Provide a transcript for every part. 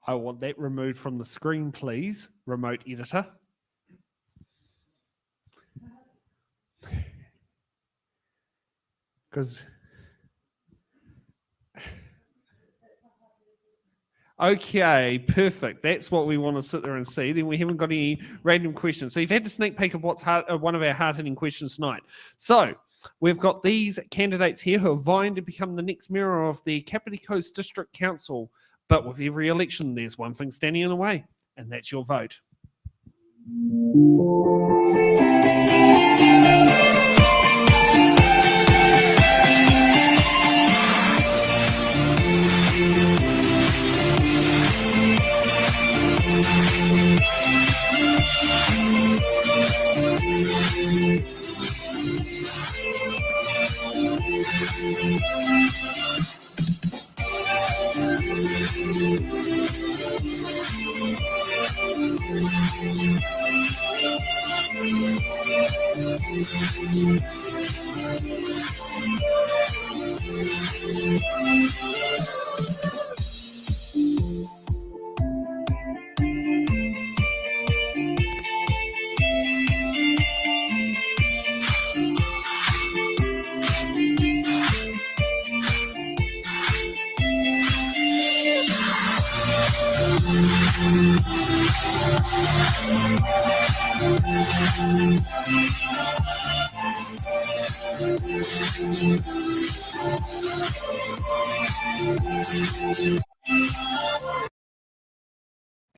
I want that removed from the screen, please, remote editor. Because... Okay, perfect. That's what we want to sit there and see. Then we haven't got any random questions. So you've had a sneak peek of what's one of our hard-hitting questions tonight. So we've got these candidates here who are vying to become the next mayor of the Kapiti Coast District Council. But with every election, there's one thing standing in the way, and that's your vote.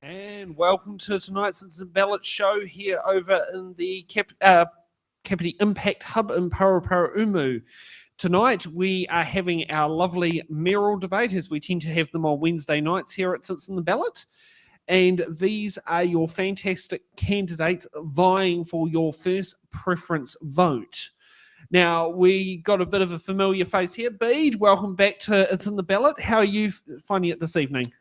And welcome to tonight's Citizen Ballot show here over in the Kapiti Impact Hub in Paraparaumu. Tonight we are having our lovely mayoral debate, as we tend to have them on Wednesday nights here at Citizen Ballot. And these are your fantastic candidates vying for your first preference vote. Now, we got a bit of a familiar face here. Bede, welcome back to It's in the Ballot. How are you finding it this evening?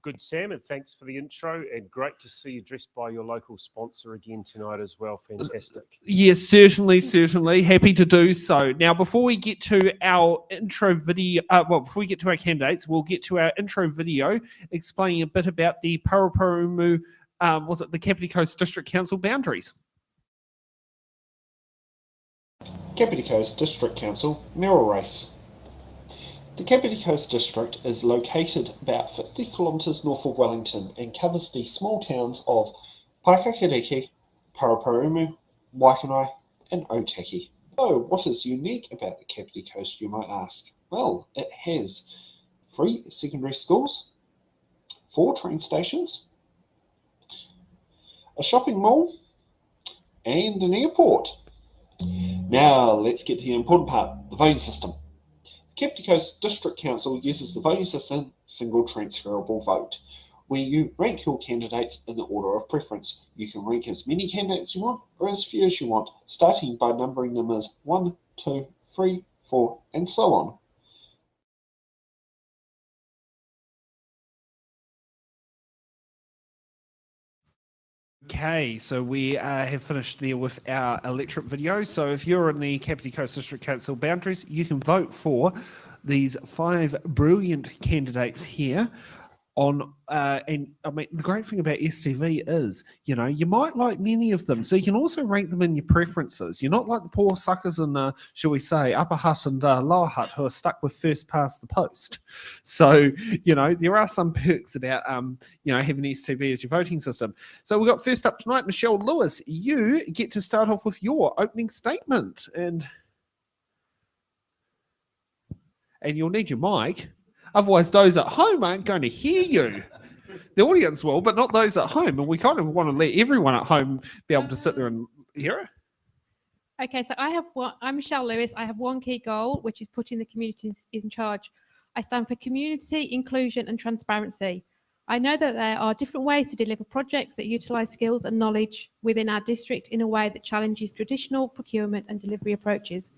Good, Sam, and thanks for the intro, and great to see you dressed by your local sponsor again tonight as well. Fantastic. Yes, certainly. Happy to do so. Now, before we get to our intro video, before we get to our candidates, we'll get to our intro video explaining a bit about the Paraparaumu, the Kapiti Coast District Council boundaries. Kapiti Coast District Council mayoral race. The Kapiti Coast District is located about 50 kilometres north of Wellington and covers the small towns of Paikakiriki, Paraparaumu, Waikanai and Otaki. So, what is unique about the Kapiti Coast, you might ask? Well, it has 3 secondary schools, 4 train stations, a shopping mall and an airport. Now, let's get to the important part, the voting system. Kapiti Coast District Council uses the voting system single transferable vote, where you rank your candidates in the order of preference. You can rank as many candidates you want or as few as you want, starting by numbering them as 1, 2, 3, 4, and so on. Okay, so we have finished there with our electorate video. So if you're in the Kapiti Coast District Council boundaries, you can vote for these 5 brilliant candidates here. And I mean, the great thing about STV is, you might like many of them, so you can also rank them in your preferences. You're not like the poor suckers in, shall we say, Upper Hutt and Lower Hutt who are stuck with first past the post. So, there are some perks about, having STV as your voting system. So we've got first up tonight, Michelle Lewis. You get to start off with your opening statement, and you'll need your mic. Otherwise, those at home aren't going to hear you. The audience will, but not those at home. And we kind of want to let everyone at home be able to sit there and hear it. Okay, so I'm Michelle Lewis. I have one key goal, which is putting the community in charge. I stand for community, inclusion and transparency. I know that there are different ways to deliver projects that utilise skills and knowledge within our district in a way that challenges traditional procurement and delivery approaches.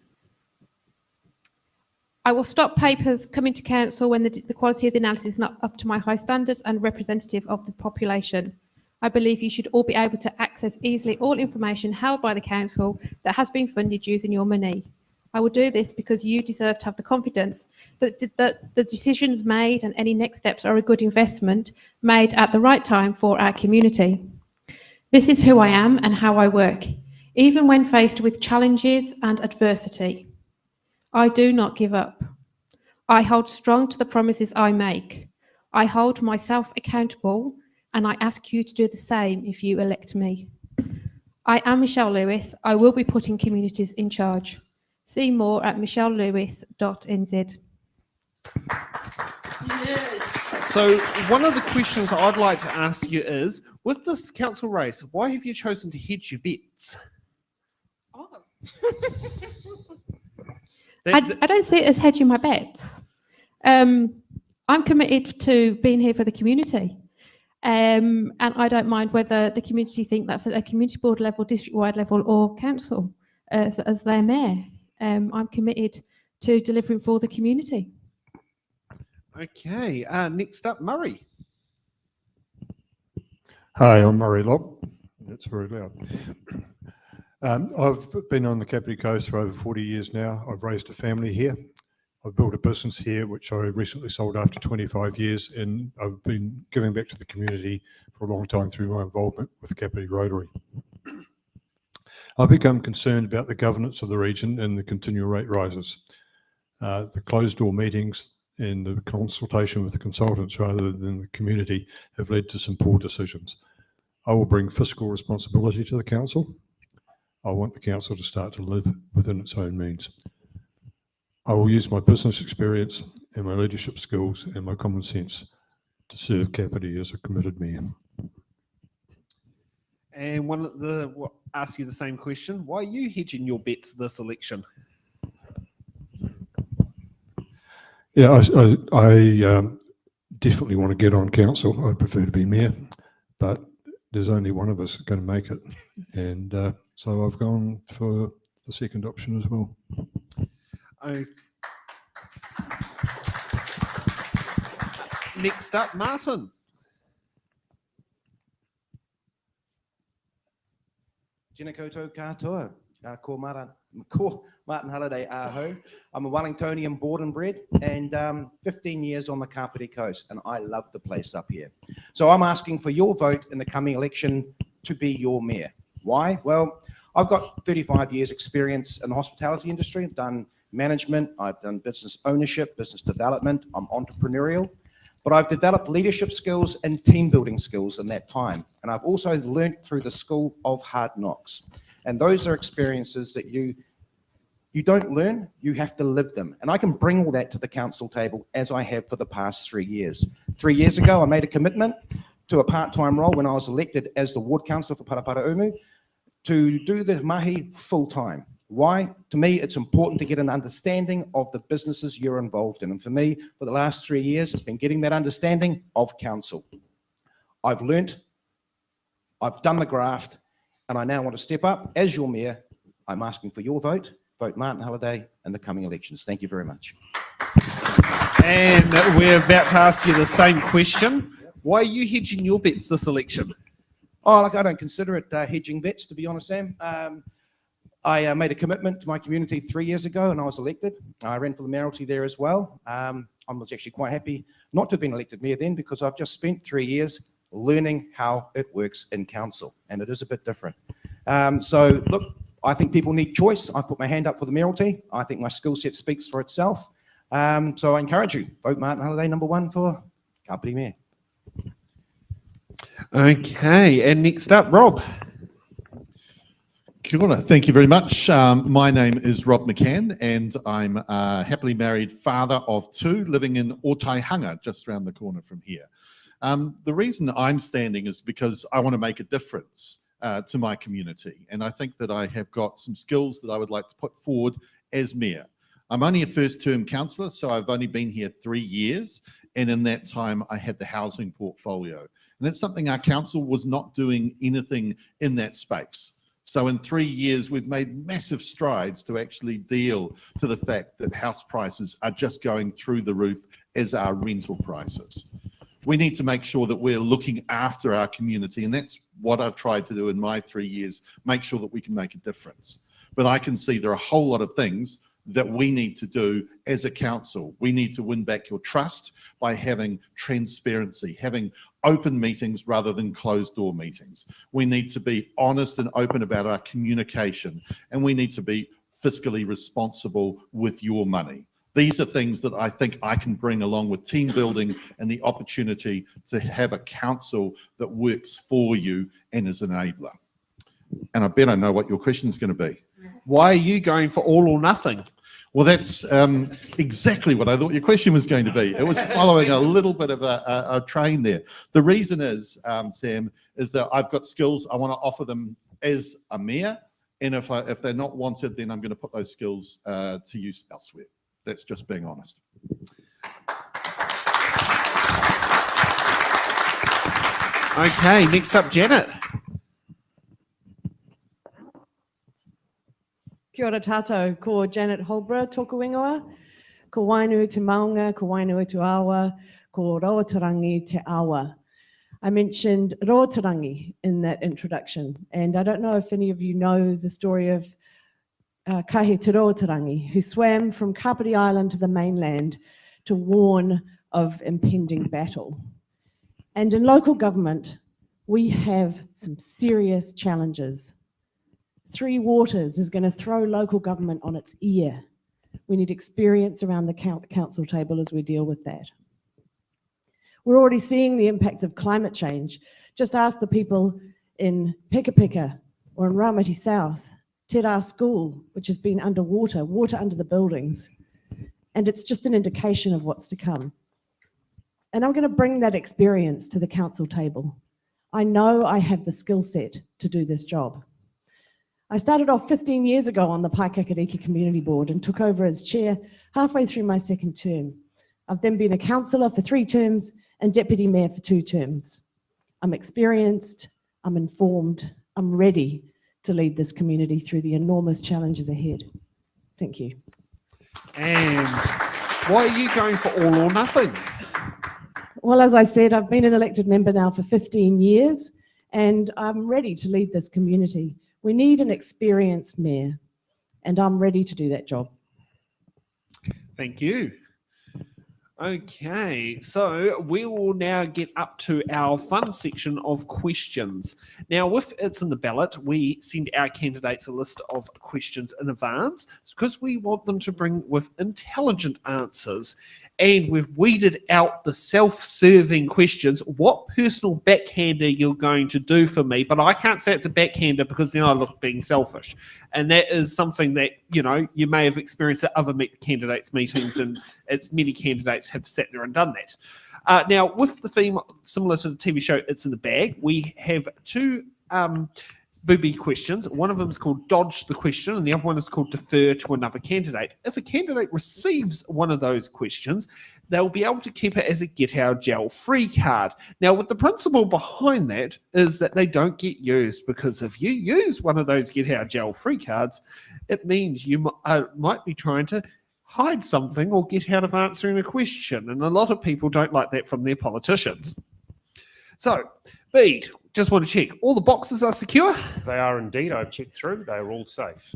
I will stop papers coming to council when the quality of the analysis is not up to my high standards and representative of the population. I believe you should all be able to access easily all information held by the council that has been funded using your money. I will do this because you deserve to have the confidence that the decisions made and any next steps are a good investment made at the right time for our community. This is who I am and how I work, even when faced with challenges and adversity. I do not give up. I hold strong to the promises I make. I hold myself accountable, and I ask you to do the same if you elect me. I am Michelle Lewis. I will be putting communities in charge. See more at michellelewis.nz. So one of the questions I'd like to ask you is, with this council race, why have you chosen to hedge your bets? Oh. That- I don't see it as hedging my bets. I'm committed to being here for the community. And I don't mind whether the community think that's at a community board level, district-wide level, or council as their mayor. I'm committed to delivering for the community. Okay, next up, Murray. Hi, I'm Murray Lobb. That's very loud. I've been on the Kapiti Coast for over 40 years now. I've raised a family here. I've built a business here, which I recently sold after 25 years, and I've been giving back to the community for a long time through my involvement with Kapiti Rotary. I've become concerned about the governance of the region and the continual rate rises. The closed-door meetings and the consultation with the consultants rather than the community have led to some poor decisions. I will bring fiscal responsibility to the council. I want the council to start to live within its own means. I will use my business experience and my leadership skills and my common sense to serve Kapiti as a committed mayor. And ask you the same question. Why are you hedging your bets this election? Yeah, I definitely want to get on council. I prefer to be mayor, but there's only one of us going to make it. And so I've gone for the second option as well. Okay. Next up, Martin. Tēnā koutou katoa. Ko Martin Halliday aho. I'm a Wellingtonian born and bred, and 15 years on the Kapiti Coast, and I love the place up here. So I'm asking for your vote in the coming election to be your mayor. Why? Well, I've got 35 years experience in the hospitality industry. I've done management, I've done business ownership, business development, I'm entrepreneurial, but I've developed leadership skills and team building skills in that time. And I've also learned through the School of Hard Knocks. And those are experiences that you don't learn, you have to live them. And I can bring all that to the council table as I have for the past 3 years. 3 years ago, I made a commitment to a part-time role when I was elected as the ward councillor for Paraparaumu to do the mahi full-time. Why? To me, it's important to get an understanding of the businesses you're involved in. And for me, for the last 3 years, it's been getting that understanding of council. I've learnt, I've done the graft, and I now want to step up. As your mayor, I'm asking for your vote. Vote Martin Halliday in the coming elections. Thank you very much. And we're about to ask you the same question. Why are you hedging your bets this election? Oh, look, I don't consider it hedging bets, to be honest, Sam. I made a commitment to my community 3 years ago and I was elected. I ran for the mayoralty there as well. I was actually quite happy not to have been elected mayor then because I've just spent 3 years learning how it works in council, and it is a bit different. So, look, I think people need choice. I put my hand up for the mayoralty. I think my skill set speaks for itself. So I encourage you, vote Martin Halliday #1 for Kapiti Mayor. Okay, and next up, Rob. Kia ora. Thank you very much. My name is Rob McCann, and I'm a happily married father of 2 living in Otaihanga, just around the corner from here. The reason I'm standing is because I want to make a difference to my community, and I think that I have got some skills that I would like to put forward as mayor. I'm only a first-term councillor, so I've only been here 3 years, and in that time I had the housing portfolio. And that's something our council was not doing anything in that space. So in 3 years, we've made massive strides to actually deal to the fact that house prices are just going through the roof as are rental prices. We need to make sure that we're looking after our community, and that's what I've tried to do in my 3 years, make sure that we can make a difference. But I can see there are a whole lot of things that we need to do as a council. We need to win back your trust by having transparency, having open meetings rather than closed door meetings. We need to be honest and open about our communication, and we need to be fiscally responsible with your money. These are things that I think I can bring along with team building and the opportunity to have a council that works for you and is an enabler. And I bet I know what your question is going to be. Why are you going for all or nothing? Well, that's exactly what I thought your question was going to be. It was following a little bit of a train there. The reason is, Sam, is that I've got skills. I want to offer them as a mayor. And if they're not wanted, then I'm going to put those skills to use elsewhere. That's just being honest. Okay, next up, Janet. Kia ora tātou, ko Janet Holborow, tōku ingoa, ko wainui te maunga, ko wainui te awa, ko Roatarangi te awa. I mentioned Roatarangi in that introduction, and I don't know if any of you know the story of Kahe te Roatarangi, who swam from Kapiti Island to the mainland to warn of impending battle. And in local government, we have some serious challenges. Three Waters is going to throw local government on its ear. We need experience around the council table as we deal with that. We're already seeing the impacts of climate change. Just ask the people in Peka Peka or in Ramati South, Te Rā School, which has been underwater, water under the buildings. And it's just an indication of what's to come. And I'm going to bring that experience to the council table. I know I have the skill set to do this job. I started off 15 years ago on the Paikakariki Community Board and took over as chair halfway through my second term. I've then been a councillor for 3 terms and deputy mayor for 2 terms. I'm experienced, I'm informed, I'm ready to lead this community through the enormous challenges ahead. Thank you. And why are you going for all or nothing? Well, as I said, I've been an elected member now for 15 years and I'm ready to lead this community. We need an experienced mayor, and I'm ready to do that job. Thank you. Okay, so we will now get up to our fun section of questions. Now, if it's in the ballot, we send our candidates a list of questions in advance because we want them to bring with intelligent answers. And we've weeded out the self-serving questions. What personal backhander you're going to do for me? But I can't say it's a backhander because then I look being selfish. And that is something that, you know, you may have experienced at other candidates meetings, and it's many candidates have sat there and done that. Now, with the theme similar to the TV show It's in the Bag, we have 2 booby questions. One of them is called Dodge the Question, and the other one is called Defer to Another Candidate. If a candidate receives one of those questions, they'll be able to keep it as a get out of jail free card. Now, with the principle behind that is that they don't get used, because if you use one of those get out of jail free cards, it means you might be trying to hide something or get out of answering a question, and a lot of people don't like that from their politicians. So, Bede, just want to check. All the boxes are secure? They are indeed. I've checked through. They are all safe.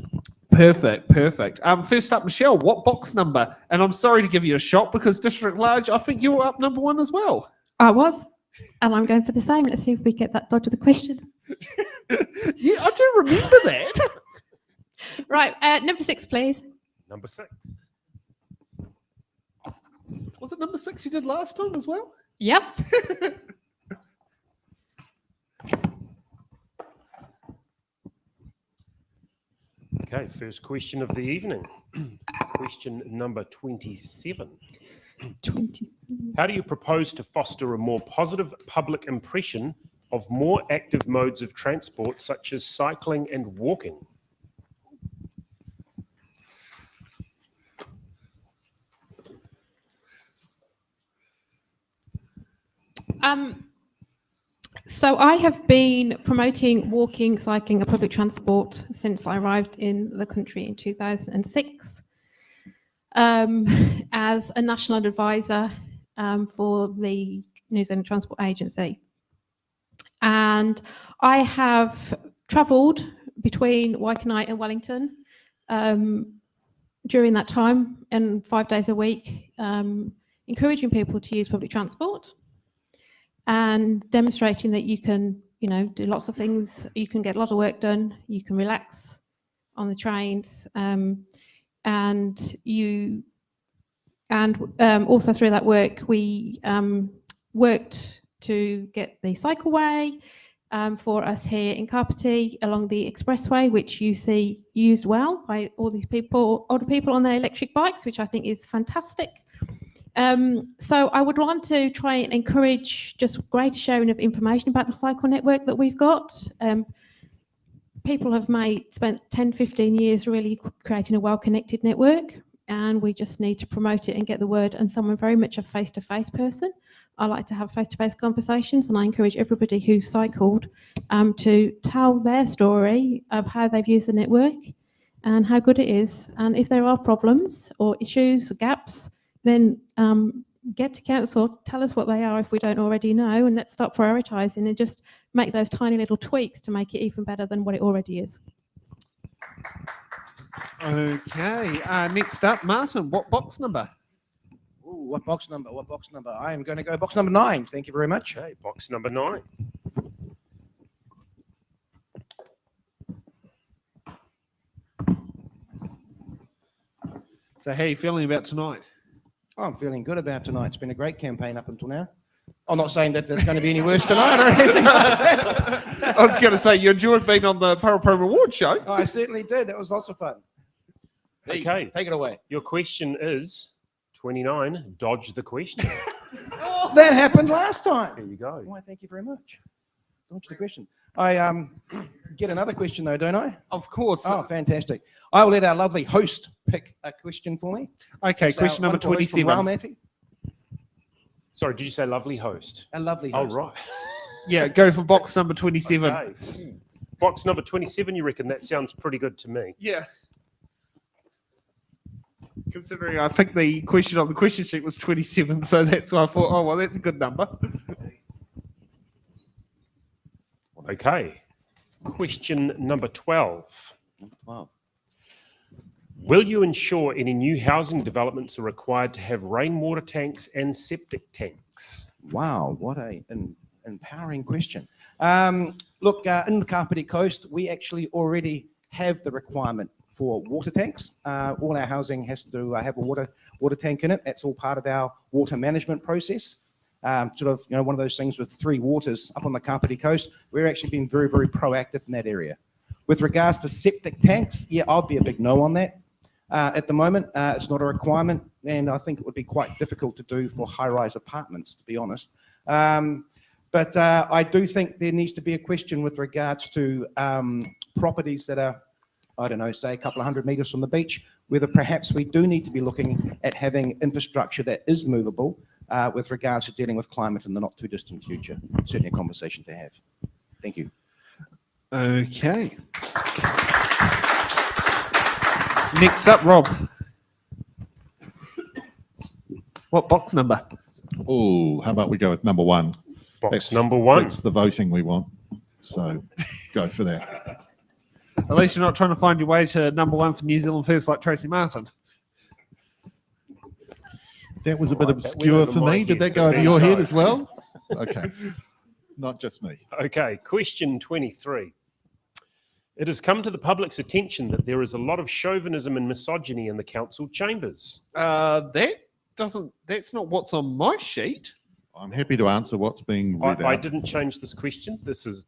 Perfect, perfect. First up, Michelle, what box number? And I'm sorry to give you a shot because District Large, I think you were up number 1 as well. I was, and I'm going for the same. Let's see if we get that dodge of the question. Yeah, I do remember that. Right, number 6, please. Number 6. Was it number 6 you did last time as well? Yep. Okay, first question of the evening. Question number 27. 27. How do you propose to foster a more positive public impression of more active modes of transport, such as cycling and walking? So I have been promoting walking, cycling and public transport since I arrived in the country in 2006 as a national advisor for the New Zealand Transport Agency. And I have travelled between Waikanae and Wellington during that time and 5 days a week, encouraging people to use public transport and demonstrating that you can, do lots of things. You can get a lot of work done. You can relax on the trains, and also through that work, we worked to get the cycleway for us here in Kapiti along the expressway, which you see used well by all these people, older people on their electric bikes, which I think is fantastic. So I would want to try and encourage just greater sharing of information about the cycle network that we've got. People have spent 10, 15 years really creating a well-connected network, and we just need to promote it and get the word. And someone very much a face-to-face person. I like to have face-to-face conversations, and I encourage everybody who's cycled to tell their story of how they've used the network and how good it is. And if there are problems or issues or gaps, then get to council, tell us what they are if we don't already know, and let's start prioritising and just make those tiny little tweaks to make it even better than what it already is. Okay, next up, Martin, what box number? Ooh, what box number? What box number? I am going to go box number 9. Thank you very much. Okay, box number 9. So how are you feeling about tonight? I'm feeling good about tonight. It's been a great campaign up until now. I'm not saying that there's going to be any worse tonight or anything like that. I was going to say, you enjoyed being on the Paraparaumu Award show. I certainly did. It was lots of fun. Okay. Take it away. Your question is 29. Dodge the question. That happened last time. There you go. Why, thank you very much. Dodge the question. I get another question though, don't I? Of course. Oh, fantastic. I will let our lovely host pick a question for me. Okay, It's question our number wonderful host from 27. Raumati. Sorry, did you say lovely host? A lovely Oh, host. right. Yeah, go for box number 27. Okay. Box number 27, you reckon? That sounds pretty good to me. Yeah. Considering I think the question on the question sheet was 27, so that's why I thought, oh, well, that's a good number. Okay. Question number 12. Wow. Will you ensure any new housing developments are required to have rainwater tanks and septic tanks? Wow, what an empowering question. Look, in the Kapiti Coast, we actually already have the requirement for water tanks. All our housing has to have a water tank in it. That's all part of our water management process. One of those things with 3 waters up on the Kapiti Coast. We're actually being very, very proactive in that area. With regards to septic tanks, yeah, I'll be a big no on that. At the moment, it's not a requirement, and I think it would be quite difficult to do for high-rise apartments, to be honest. But I do think there needs to be a question with regards to properties that are, I don't know, say a couple of 100 metres from the beach, whether perhaps we do need to be looking at having infrastructure that is movable with regards to dealing with climate in the not too distant future. Certainly a conversation to have. Thank you. Okay. Next up, Rob. What box number? Oh, how about we go with number 1? Box number 1. That's the voting we want. So go for that. At least you're not trying to find your way to number 1 for New Zealand First like Tracy Martin. That was a bit Right, that obscure went over for my me. head, Did that but go over there your you head go. as well? Okay. Not just me. Okay, question 23. It has come to the public's attention that there is a lot of chauvinism and misogyny in the council chambers. That's not what's on my sheet. I'm happy to answer what's being read I out. didn't change this question. This is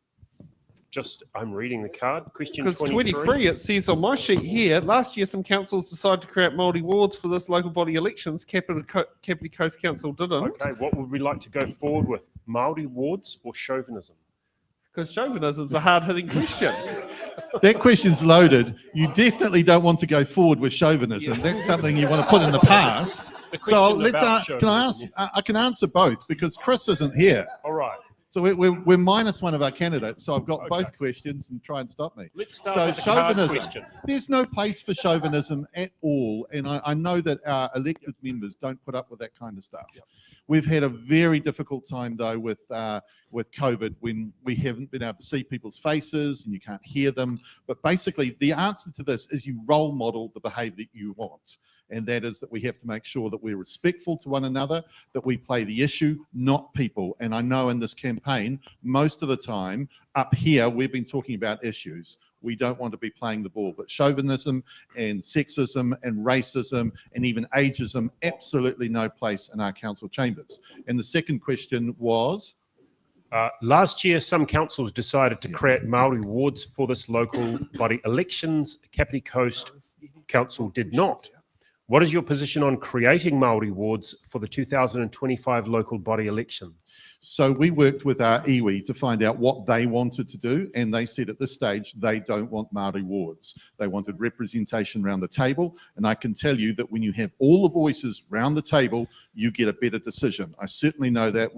just, I'm reading the card. Question Because 23. 23, it says on my sheet here, last year some councils decided to create Māori wards for this local body elections. Kapiti Coast Council didn't. Okay, what would we like to go forward with? Māori wards or chauvinism? Because chauvinism's a hard-hitting question. That question's loaded. You definitely don't want to go forward with chauvinism. That's something you want to put in the past. The So question let's about can I ask? chauvinism, I can answer both because Chris isn't here. All right. So we're minus one of our candidates. So I've got Okay. both questions and try and stop me. Let's start So with the card chauvinism. question. There's no place for chauvinism at all. And I know that our elected members don't put up with that kind of stuff. Yep. We've had a very difficult time though with COVID when we haven't been able to see people's faces and you can't hear them. But basically the answer to this is you role model the behaviour that you want. And that is that we have to make sure that we're respectful to one another, that we play the issue, not people. And I know in this campaign, most of the time up here, we've been talking about issues. We don't want to be playing the ball, but chauvinism and sexism and racism and even ageism, absolutely no place in our council chambers. And the second question was? Last year, some councils decided to create Maori wards for this local body elections. Kapiti Coast Council did not. What is your position on creating Maori wards for the 2025 local body elections? So we worked with our iwi to find out what they wanted to do, and they said at this stage they don't want Māori wards. They wanted representation around the table, and I can tell you that when you have all the voices round the table, you get a better decision. I certainly know that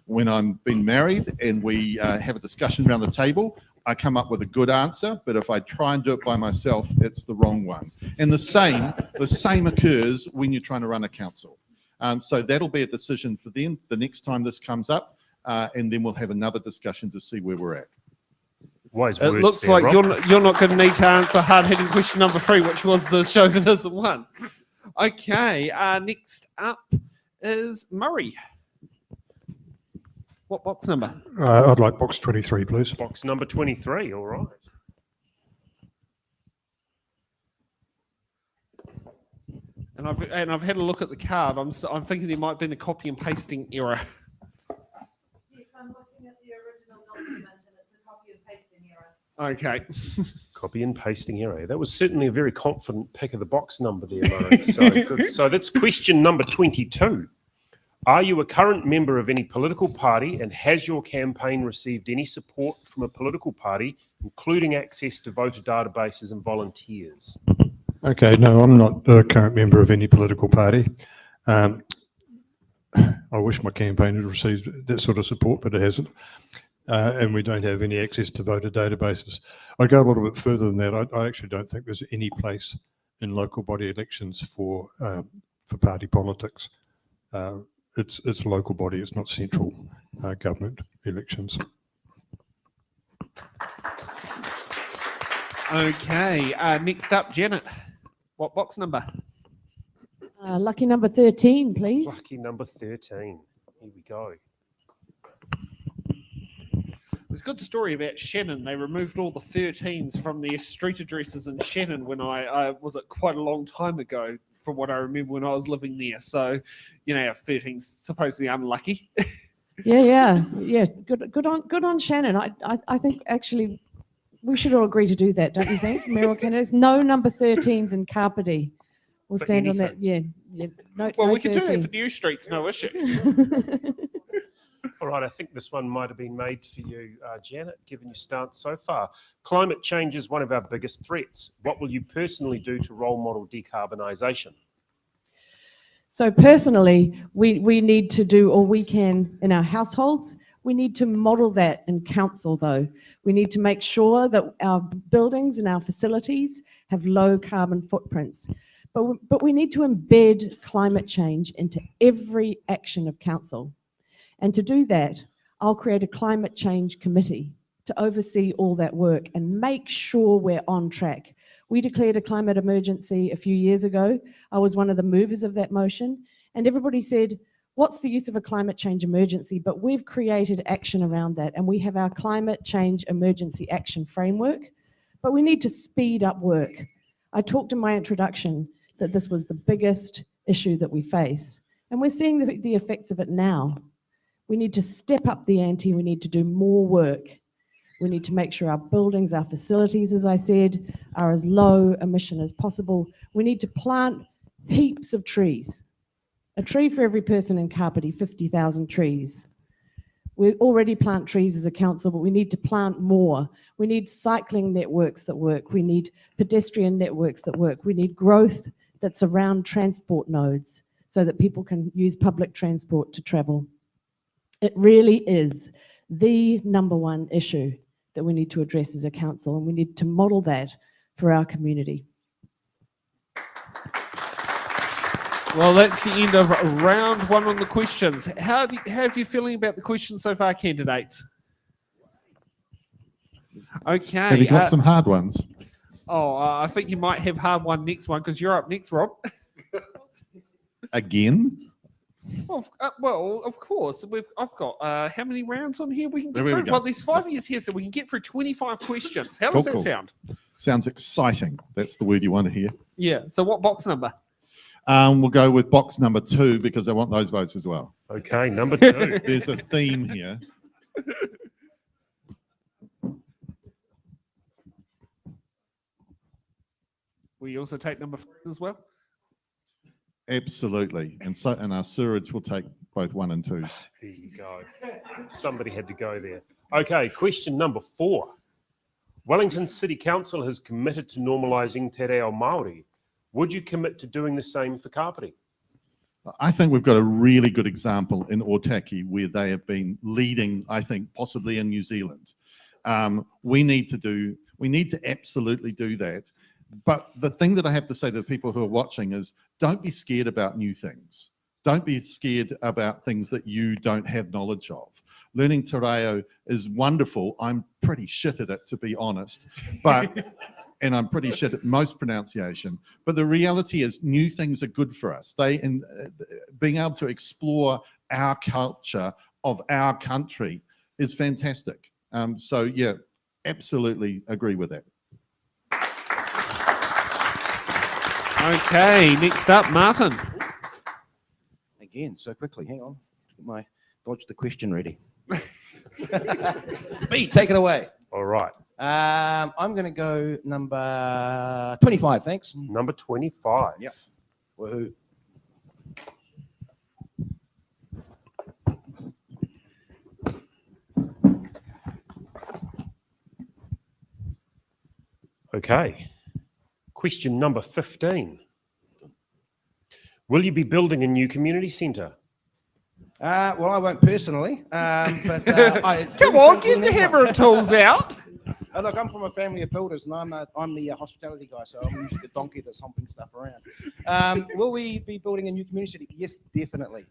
when I'm been married and we have a discussion around the table, I come up with a good answer, but if I try and do it by myself, it's the wrong one. And the same occurs when you're trying to run a council. So that'll be a decision for them the next time this comes up, and then we'll have another discussion to see where we're at. Wise It words looks there, like Rob. you're not going to need to answer hard-hitting question number 3, which was the chauvinism one. Okay, next up is Murray. What box number? I'd like box 23, please. Box number 23, all right. And I've had a look at the card. I'm thinking there might have been a copy and pasting error. Yes, I'm looking at the original document and it's a copy and pasting error. Okay. Copy and pasting error. That was certainly a very confident pick of the box number there, Murray. So good. So that's question number 22. Are you a current member of any political party, and has your campaign received any support from a political party, including access to voter databases and volunteers? Okay, no, I'm not a current member of any political party. I wish my campaign had received that sort of support, but it hasn't. And we don't have any access to voter databases. I'd go a little bit further than that. I actually don't think there's any place in local body elections for party politics. It's local body, it's not central government elections. Okay, next up, Janet. What box number? Lucky number 13, please. Lucky number 13. Here we go. There's a good story about Shannon. They removed all the 13s from their street addresses in Shannon when I was it quite a long time ago, from what I remember when I was living there. So, 13's supposedly unlucky. Yeah. Good on Shannon. I think actually we should all agree to do that, don't you think, mayoral candidates? No number 13s in Kapiti. We'll For stand on that. Yeah. No, Well, no we could do that for 13s. new streets, no issue. All right, I think this one might have been made for you, Janet, given your stance so far. Climate change is one of our biggest threats. What will you personally do to role model decarbonisation? So personally, we need to do all we can in our households. We need to model that in council, though. We need to make sure that our buildings and our facilities have low carbon footprints. But we need to embed climate change into every action of council. And to do that, I'll create a climate change committee to oversee all that work and make sure we're on track. We declared a climate emergency a few years ago. I was one of the movers of that motion, and everybody said, what's the use of a climate change emergency? But we've created action around that, and we have our climate change emergency action framework, but we need to speed up work. I talked in my introduction that this was the biggest issue that we face, and we're seeing the effects of it now. We need to step up the ante. We need to do more work. We need to make sure our buildings, our facilities, as I said, are as low emission as possible. We need to plant heaps of trees. A tree for every person in Kapiti, 50,000 trees. We already plant trees as a council, but we need to plant more. We need cycling networks that work. We need pedestrian networks that work. We need growth that's around transport nodes so that people can use public transport to travel. It really is the number one issue that we need to address as a council, and we need to model that for our community. Well, that's the end of round one on the questions. How are you feeling about the questions so far, candidates? Okay. Have you got some hard ones? I think you might have hard one next one because you're up next, Rob. Again? Well, of course. I've got how many rounds on here we can get There we through? go. Well, there's 5 years here, so we can get through 25 questions. How does that Cool. sound? Sounds exciting. That's the word you want to hear. Yeah. So what box number? We'll go with box number 2 because I want those votes as well. Okay, number 2. There's a theme here. Will you also take number 5 as well? Absolutely. And our sewage will take both 1 and 2s. There you go. Somebody had to go there. Okay, question number 4. Wellington City Council has committed to normalising te reo Māori. Would you commit to doing the same for Kapiti? I think we've got a really good example in Otaki where they have been leading, I think, possibly in New Zealand. We need to absolutely do that. But the thing that I have to say to the people who are watching is don't be scared about new things. Don't be scared about things that you don't have knowledge of. Learning te reo is wonderful. I'm pretty shit at it, to be honest. And I'm pretty shit at most pronunciation. But the reality is new things are good for us. Being able to explore our culture of our country is fantastic. So yeah, absolutely agree with that. Okay, next up, Martin. Again, so quickly. Hang on. Dodge the question ready. B, take it away. All right. I'm going to go number 25, thanks. Number 25. Yep. Woohoo. Okay. Question number 15. Will you be building a new community centre? Well, I won't personally, but I Come on, get the hammer and tools out. Look, I'm from a family of builders, and I'm the hospitality guy, so I'm usually the donkey that's humping stuff around. Will we be building a new community city? Yes, definitely.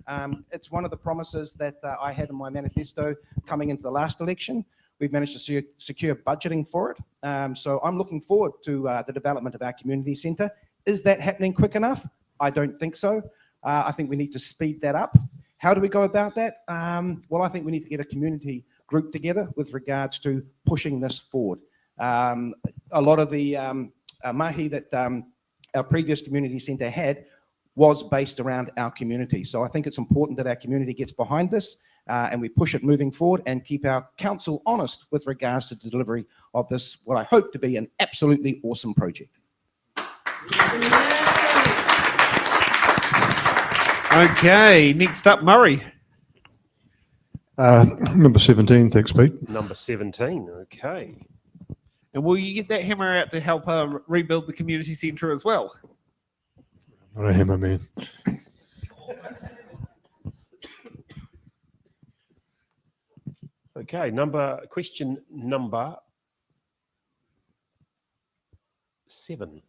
It's one of the promises that I had in my manifesto coming into the last election. We've managed to secure budgeting for it. So I'm looking forward to the development of our community centre. Is that happening quick enough? I don't think so. I think we need to speed that up. How do we go about that? Well, I think we need to get a community group together with regards to pushing this forward. A lot of the mahi that our previous community centre had was based around our community. So I think it's important that our community gets behind this and we push it moving forward and keep our council honest with regards to the delivery of this, what I hope to be an absolutely awesome project. Okay, next up, Murray. Number 17, thanks, Pete. Number 17. Okay. And will you get that hammer out to help rebuild the community centre as well? Not a hammer, man. Okay. Question number 7.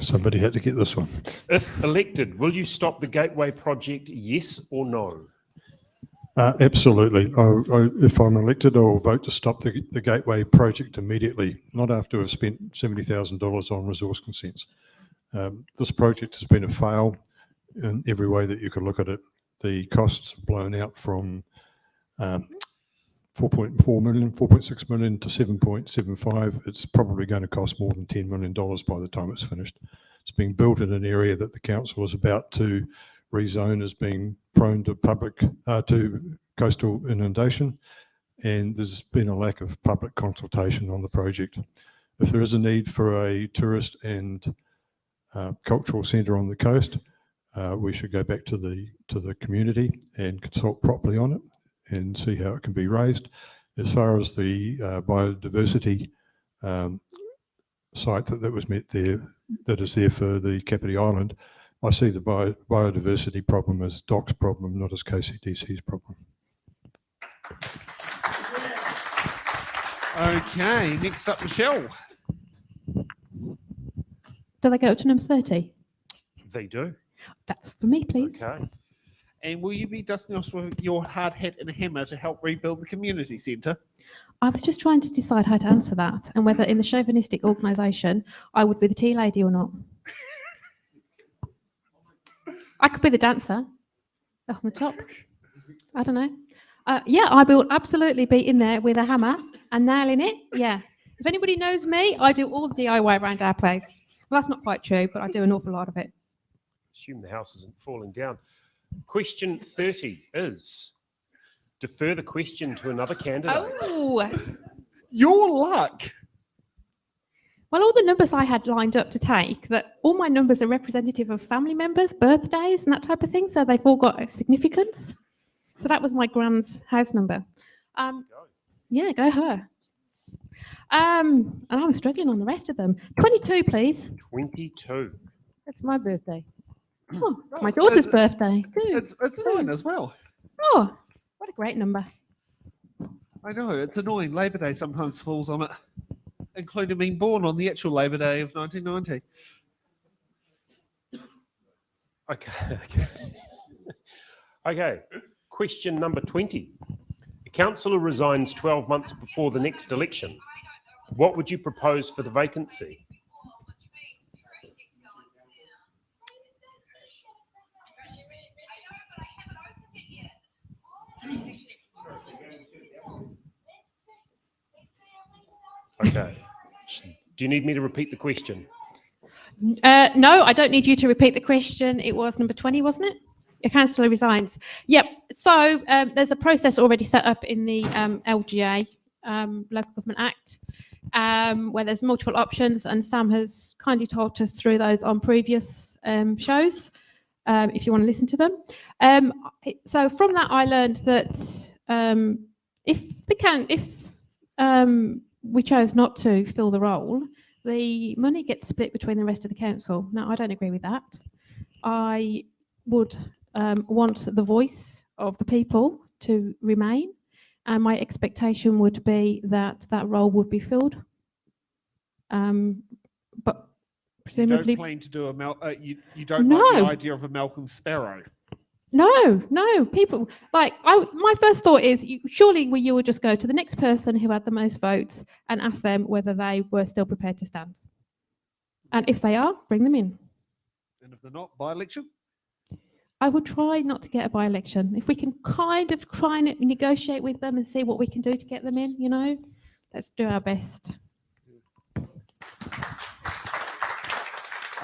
Somebody had to get this one. If elected, will you stop the Gateway project, yes or no? Absolutely. If I'm elected, I will vote to stop the Gateway project immediately, not after we've spent $70,000 on resource consents. This project has been a fail in every way that you could look at it. The costs have blown out from 4.4 million, 4.6 million to 7.75. It's probably going to cost more than $10 million by the time it's finished. It's being built in an area that the council is about to rezone as being prone to to coastal inundation, and there's been a lack of public consultation on the project. If there is a need for a tourist and cultural centre on the coast, we should go back to the community and consult properly on it and see how it can be raised. As far as the biodiversity site that was met there, that is there for the Kapiti Island, I see the biodiversity problem as DOC's problem, not as KCDC's problem. Okay, next up, Michelle. Do they go up to number 30? They do. That's for me, please. Okay. And will you be dusting off with your hard hat and a hammer to help rebuild the community centre? I was just trying to decide how to answer that and whether in the chauvinistic organisation I would be the tea lady or not. I could be the dancer up on the top. I don't know. Yeah, I will absolutely be in there with a hammer and nailing it. Yeah. If anybody knows me, I do all the DIY around our place. Well, that's not quite true, but I do an awful lot of it. Assume the house isn't falling down. Question 30 is defer the question to another candidate. Oh, Your luck. well, all the numbers I had lined up to take, that all my numbers are representative of family members, birthdays, and that type of thing. So they've all got a significance. So that was my grand's house number. Yeah, go her. And I was struggling on the rest of them. 22, please. 22. That's my birthday. Oh, it's my daughter's birthday. Good. It's mine as well. Oh, what a great number. I know, it's annoying. Labour Day sometimes falls on it, including being born on the actual Labour Day of 1990. Okay. Okay. Question number 20. A councillor resigns 12 months before the next election. What would you propose for the vacancy? Okay. Do you need me to repeat the question? No, I don't need you to repeat the question. It was number 20, wasn't it? A councillor resigns. Yep. So there's a process already set up in the LGA, Local Government Act, where there's multiple options, and Sam has kindly talked us through those on previous shows, if you want to listen to them. So from that, I learned that if we chose not to fill the role, the money gets split between the rest of the council. Now, I don't agree with that. I would want the voice of the people to remain, and my expectation would be that that role would be filled. But You presumably, don't plan to do you don't No. like the idea of a Malcolm Sparrow. no, people my first thought is surely you would just go to the next person who had the most votes and ask them whether they were still prepared to stand. And if they are, bring them in. And if they're not, by-election? I would try not to get a by-election. If we can kind of try and negotiate with them and see what we can do to get them in, let's do our best.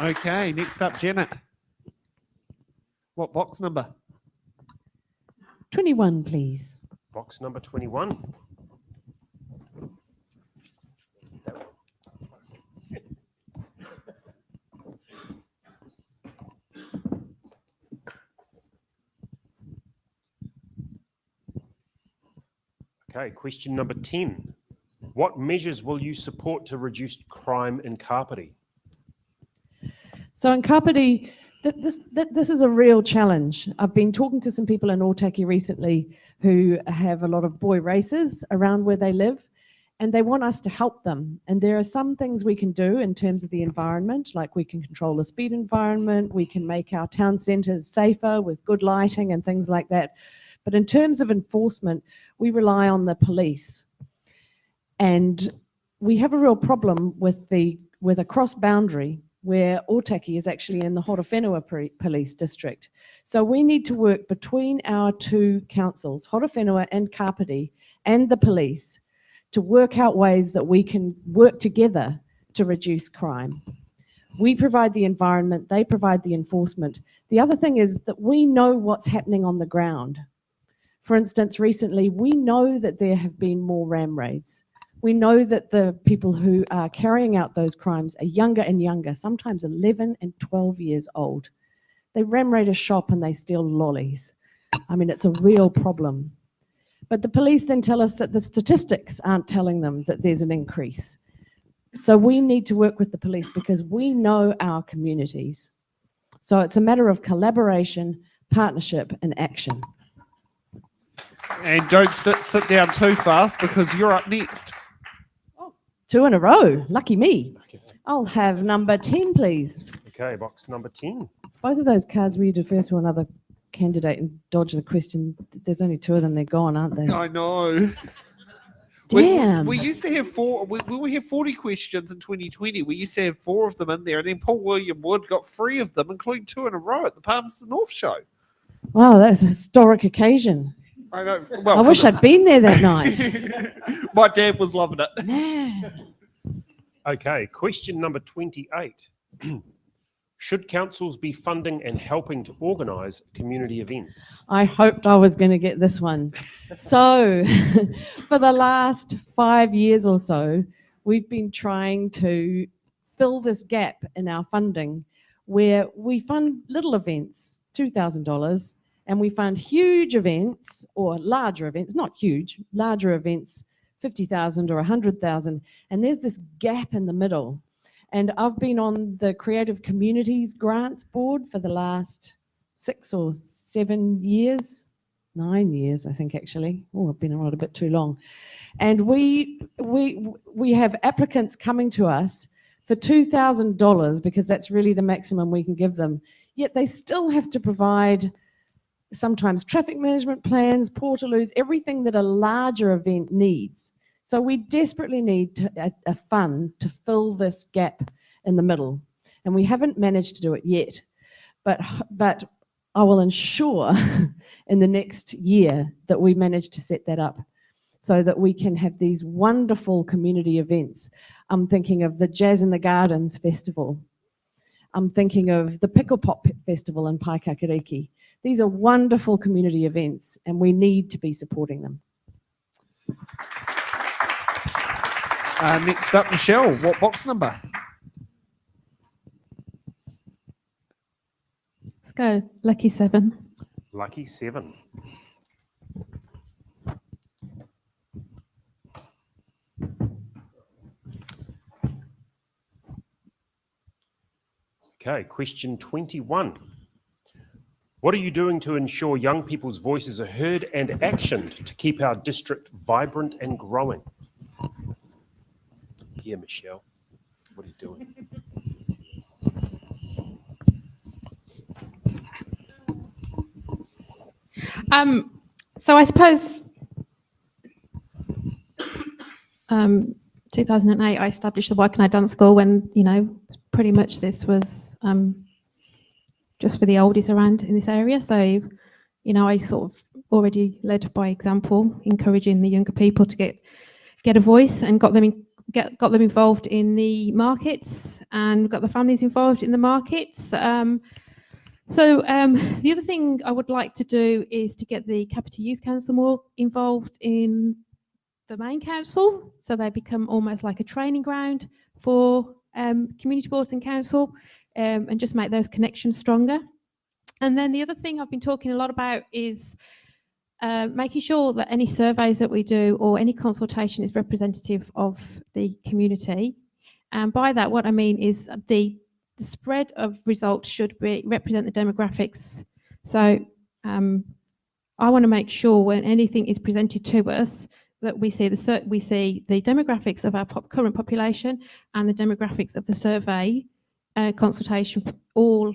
Okay, next up, Janet. What box number? 21, please. Box number 21. Okay, question number 10. What measures will you support to reduce crime in Kapiti? So in Kapiti, this is a real challenge. I've been talking to some people in Otaki recently who have a lot of boy races around where they live, and they want us to help them. And there are some things we can do in terms of the environment, like we can control the speed environment, we can make our town centres safer with good lighting and things like that. But in terms of enforcement, we rely on the police. And we have a real problem with a cross boundary where Otaki is actually in the Horowhenua Police District. So we need to work between our two councils, Horowhenua and Kapiti, and the police, to work out ways that we can work together to reduce crime. We provide the environment, they provide the enforcement. The other thing is that we know what's happening on the ground. For instance, recently, we know that there have been more ram raids. We know that the people who are carrying out those crimes are younger and younger, sometimes 11 and 12 years old. They ram raid a shop and they steal lollies. I mean, it's a real problem. But the police then tell us that the statistics aren't telling them that there's an increase. So we need to work with the police because we know our communities. So it's a matter of collaboration, partnership, and action. And don't sit down too fast because you're up next. 2 in a row. Lucky me. I'll have number 10, please. Okay, box number 10. Both of those cards where you defer to another candidate and dodge the question, there's only 2 of them. They're gone, aren't they? I know. Damn. We used to have 4. We have 40 questions in 2020. We used to have 4 of them in there, and then Paul William Wood got 3 of them, including 2 in a row at the Palmerston North show. Wow, that's a historic occasion. I know. Well, I wish I'd been there that night. My dad was loving it. Man. Okay, question number 28. Should councils be funding and helping to organise community events? I hoped I was going to get this one. So, for the last 5 years or so, we've been trying to fill this gap in our funding where we fund little events, $2,000, and we fund huge events or larger events, not huge, larger events, 50,000 or 100,000. And there's this gap in the middle. And I've been on the Creative Communities Grants Board for the last 6 or 7 years, 9 years, I think, actually. Oh, I've been on it a bit too long. And we have applicants coming to us for $2,000 because that's really the maximum we can give them. Yet they still have to provide sometimes traffic management plans, portaloos, everything that a larger event needs. So we desperately need a fund to fill this gap in the middle. And we haven't managed to do it yet. But I will ensure in the next year that we manage to set that up so that we can have these wonderful community events. I'm thinking of the Jazz in the Gardens Festival. I'm thinking of the Pickle Pop Festival in Paikakariki. These are wonderful community events and we need to be supporting them. Next up, Michelle, what box number? Let's go. Lucky 7. Lucky 7. Okay, question 21. What are you doing to ensure young people's voices are heard and actioned to keep our district vibrant and growing? Here, Michelle, what are you doing? So I suppose 2008 I established the Why Can I Dance School when, pretty much this was just for the oldies around in this area. So, I sort of already led by example, encouraging the younger people to get a voice and got them involved in the markets and got the families involved in the markets. So the other thing I would like to do is to get the Kapiti Youth Council more involved in the main council, so they become almost like a training ground for community boards and council, and just make those connections stronger. And then the other thing I've been talking a lot about is making sure that any surveys that we do or any consultation is representative of the community. And by that, what I mean is the spread of results should represent the demographics. So I want to make sure when anything is presented to us that we see the demographics of our current population and the demographics of the survey consultation all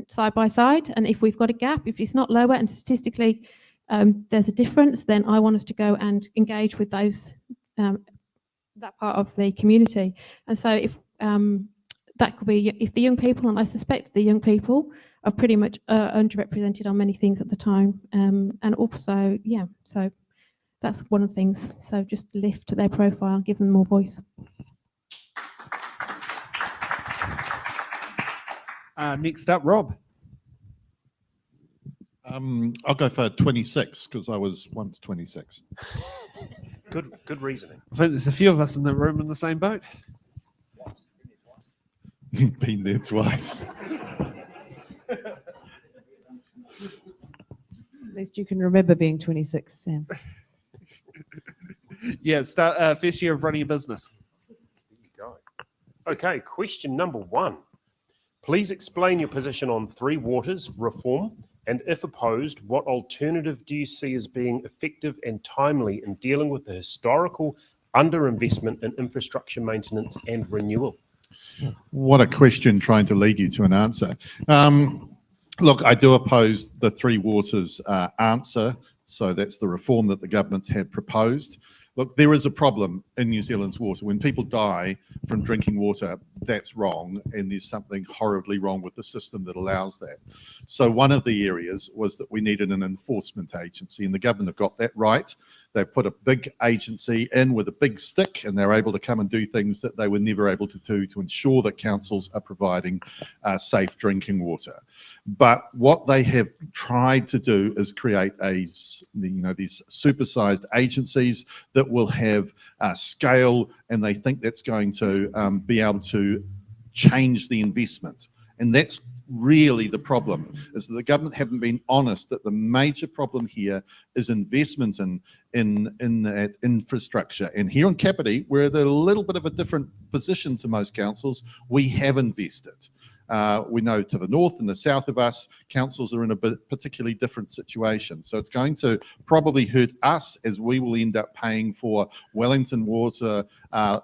side by side. And if we've got a gap, if it's not lower and statistically there's a difference, then I want us to go and engage with those that part of the community. And so if that could be if the young people, and I suspect the young people are pretty much underrepresented on many things at the time, and also so that's one of the things. So just lift their profile, give them more voice. Next up, Rob. I'll go for 26 because I was once 26. Good reasoning. I think there's a few of us in the room in the same boat. Been there twice. At least you can remember being 26, Sam. Yeah, start first year of running a business. There you go. Okay, question number 1. Please explain your position on Three Waters reform, and if opposed, what alternative do you see as being effective and timely in dealing with the historical underinvestment in infrastructure maintenance and renewal? What a question trying to lead you to an answer. Look, I do oppose the Three Waters answer. So that's the reform that the government had proposed. Look, there is a problem in New Zealand's water. When people die from drinking water, that's wrong, and there's something horribly wrong with the system that allows that. So one of the areas was that we needed an enforcement agency, and the government have got that right. They've put a big agency in with a big stick, and they're able to come and do things that they were never able to do to ensure that councils are providing safe drinking water. But what they have tried to do is create these supersized agencies that will have scale, and they think that's going to be able to change the investment. And that's really the problem, is that the government haven't been honest that the major problem here is investment in that infrastructure. And here in Kapiti, we're at a little bit of a different position to most councils. We have invested. We know to the north and the south of us, councils are in a particularly different situation. So it's going to probably hurt us, as we will end up paying for Wellington Water,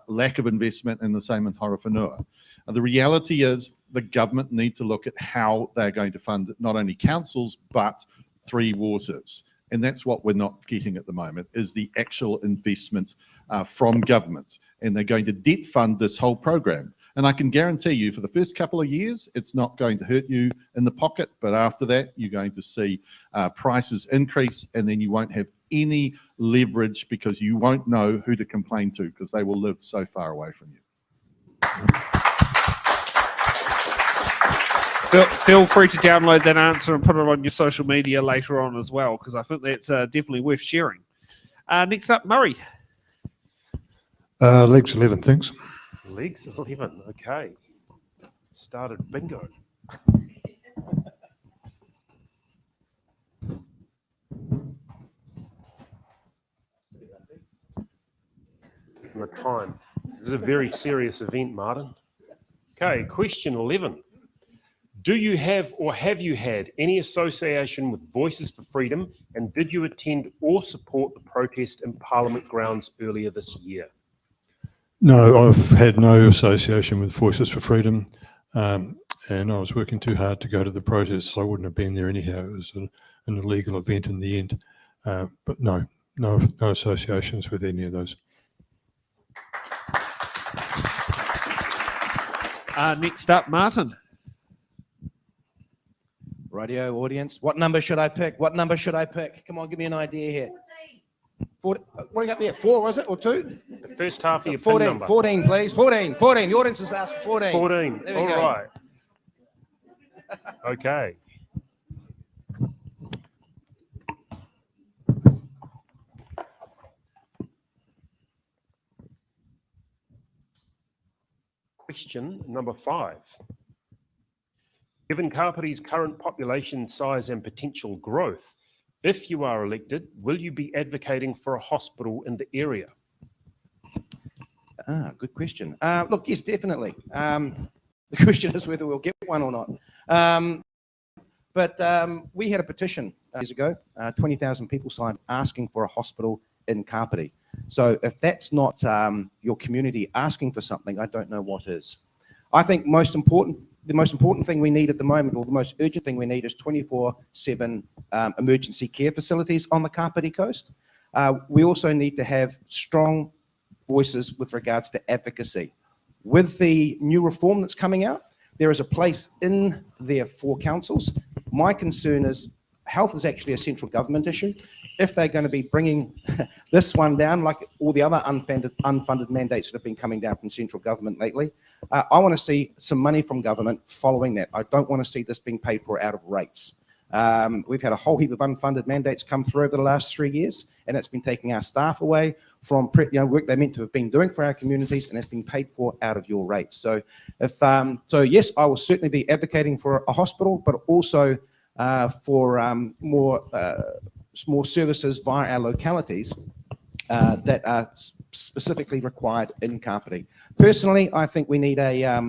lack of investment, and the same in Horowhenua. The reality is the government need to look at how they're going to fund not only councils, but Three Waters. And that's what we're not getting at the moment, is the actual investment from government. And they're going to debt fund this whole program. And I can guarantee you for the first couple of years, it's not going to hurt you in the pocket. But after that, you're going to see prices increase, and then you won't have any leverage because you won't know who to complain to, because they will live so far away from you. Feel free to download that answer and put it on your social media later on as well, because I think that's definitely worth sharing. Next up, Murray. Legs 11, thanks. Legs 11, okay. Started bingo. And the time. This is a very serious event, Martin. Okay, question 11. Do you have or have you had any association with Voices for Freedom, and did you attend or support the protest in Parliament grounds earlier this year? No, I've had no association with Voices for Freedom, and I was working too hard to go to the protests, so I wouldn't have been there anyhow. It was an illegal event in the end, but no associations with any of those. Next up, Martin. Radio audience, what number should I pick? What number should I pick? Come on, give me an idea here. 14. What do you got there? 4, was it, or 2? The first half of your 14, pin number. 14, please. 14. The audience has asked for 14. 14. There we All go. right. Okay. Question number 5. Given Kapiti's current population size and potential growth, if you are elected, will you be advocating for a hospital in the area? Good question. Look, yes, definitely. The question is whether we'll get one or not. But we had a petition years ago, 20,000 people signed asking for a hospital in Kapiti. So if that's not your community asking for something, I don't know what is. I think the most important thing we need at the moment, or the most urgent thing we need, is 24/7 emergency care facilities on the Kapiti coast. We also need to have strong voices with regards to advocacy. With the new reform that's coming out, there is a place in there for councils. My concern is health is actually a central government issue. If they're going to be bringing this one down, like all the other unfunded mandates that have been coming down from central government lately, I want to see some money from government following that. I don't want to see this being paid for out of rates. We've had a whole heap of unfunded mandates come through over the last 3 years, and it's been taking our staff away from work they're meant to have been doing for our communities, and it's been paid for out of your rates. So, yes, I will certainly be advocating for a hospital, but also for more services via our localities that are specifically required in Kapiti. Personally, I think we need a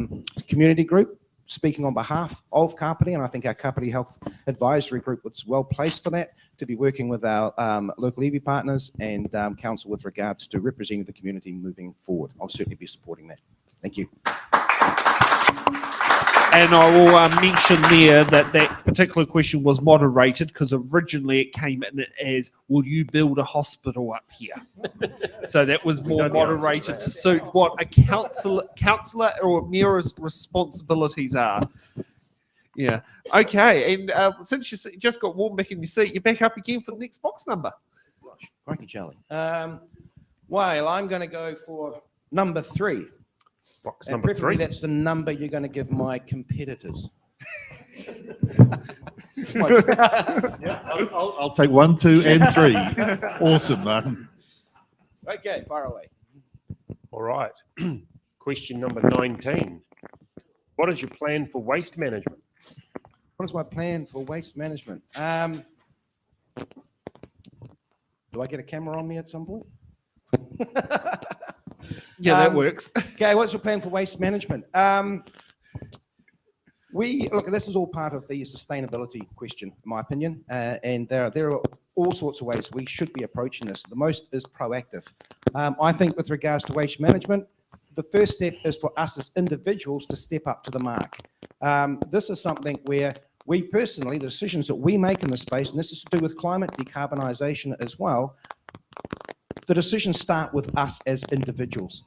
community group speaking on behalf of Kapiti, and I think our Kapiti Health Advisory Group was well placed for that, to be working with our local EV partners and council with regards to representing the community moving forward. I'll certainly be supporting that. Thank you. And I will mention there that that particular question was moderated because originally it came in as, will you build a hospital up here? So that was more moderated to suit what a councillor or mayor's responsibilities are. Yeah. Okay. And since you just got warm back in your seat, you're back up again for the next box number. Gosh, crikey, Charlie. Well, I'm going to go for number 3. Box And number preferably 3. that's the number you're going to give my competitors. I'll take 1, 2, and 3. Awesome, Martin. Okay, far away. All right. Question number 19. What is your plan for waste management? What is my plan for waste management? Do I get a camera on me at some point? Yeah, that works. Okay, what's your plan for waste management? Look, this is all part of the sustainability question, in my opinion, and there are all sorts of ways we should be approaching this. The most is proactive. I think with regards to waste management, the first step is for us as individuals to step up to the mark. This is something where we personally, the decisions that we make in this space, and this is to do with climate decarbonisation as well, the decisions start with us as individuals.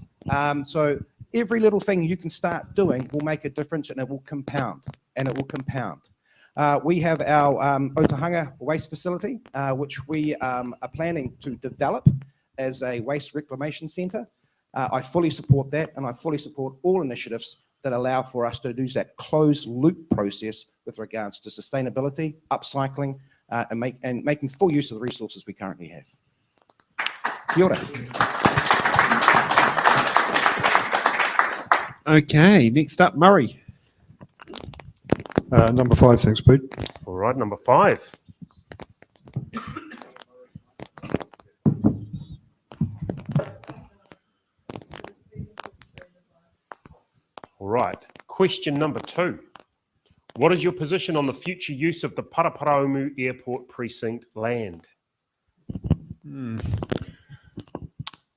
So every little thing you can start doing will make a difference, and it will compound, and it will compound. We have our Otahanga waste facility, which we are planning to develop as a waste reclamation centre. I fully support that, and I fully support all initiatives that allow for us to use that closed loop process with regards to sustainability, upcycling, and making full use of the resources we currently have. Kia ora. Okay, next up, Murray. Number 5, thanks, Pete. All right, number 5. All right, question number 2. What is your position on the future use of the Paraparaumu Airport Precinct land?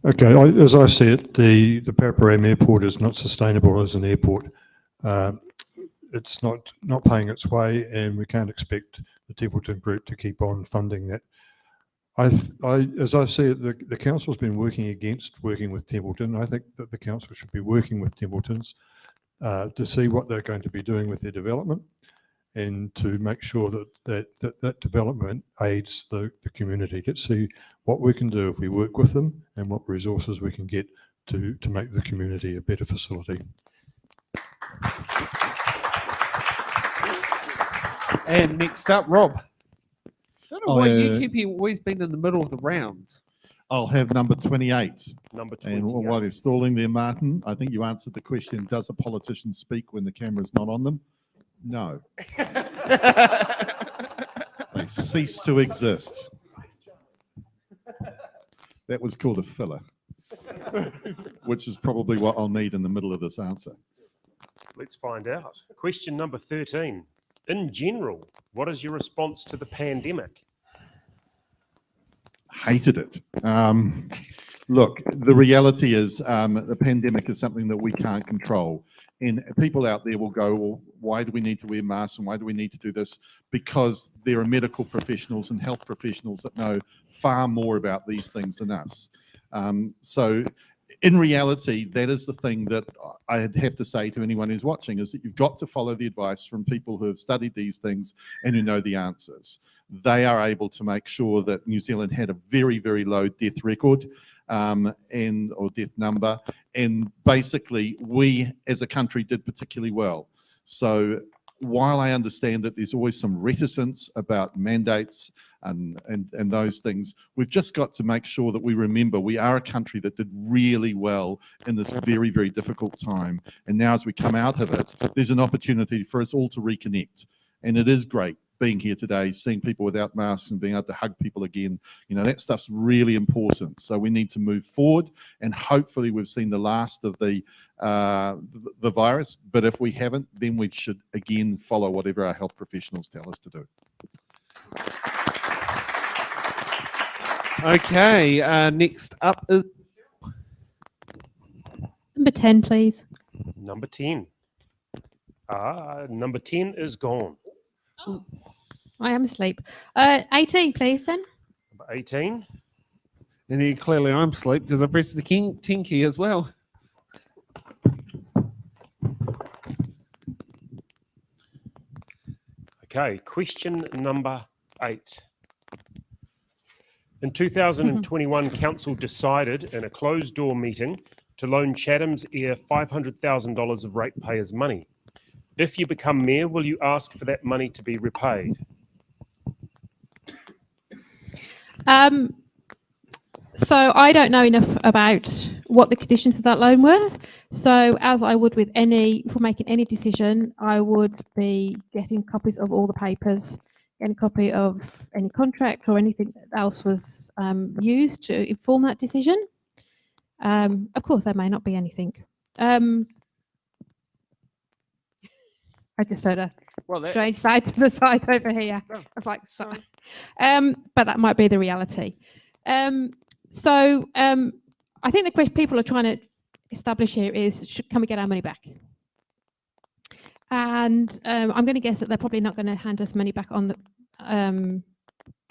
Okay, as I see it, the Paraparaumu Airport is not sustainable as an airport. It's not paying its way, and we can't expect the Templeton Group to keep on funding that. As I see it, the council's been working against working with Templeton. I think that the council should be working with Templeton's to see what they're going to be doing with their development, and to make sure that development aids the community. Let's see what we can do if we work with them, and what resources we can get to make the community a better facility. And next up, Rob. I don't know why you I, keep always been in the middle of the rounds. I'll have number 28. Number And 20. while they're stalling there, Martin, I think you answered the question, does a politician speak when the camera's not on them? No. They cease to exist. That was called a filler, which is probably what I'll need in the middle of this answer. Let's find out. Question number 13. In general, what is your response to the pandemic? Hated it. Look, the reality is the pandemic is something that we can't control. And people out there will go, well, why do we need to wear masks and why do we need to do this? Because there are medical professionals and health professionals that know far more about these things than us. So in reality, that is the thing that I'd have to say to anyone who's watching, is that you've got to follow the advice from people who have studied these things and who know the answers. They are able to make sure that New Zealand had a very, very low death record or death number. And basically, we as a country did particularly well. So while I understand that there's always some reticence about mandates and those things, we've just got to make sure that we remember we are a country that did really well in this very, very difficult time. And now as we come out of it, there's an opportunity for us all to reconnect. And it is great being here today, seeing people without masks and being able to hug people again, that stuff's really important. So we need to move forward, and hopefully we've seen the last of the virus. But if we haven't, then we should again follow whatever our health professionals tell us to do. Okay, next up is Number 10, please. Number 10. Number 10 is gone. I am asleep. 18, please, then. Number 18. and then clearly I'm asleep because I pressed the 10 key as well. Okay, question number 8. In 2021, Council decided in a closed-door meeting to loan Chatham's Air $500,000 of ratepayers' money. If you become mayor, will you ask for that money to be repaid? So I don't know enough about what the conditions of that loan were. So as I would with for making any decision, I would be getting copies of all the papers, getting a copy of any contract or anything else was used to inform that decision. Of course, there may not be anything. I just heard a strange side to the side over here. I was like, so, but that might be the reality. So I think the question people are trying to establish here is, can we get our money back? And I'm going to guess that they're probably not going to hand us money back on the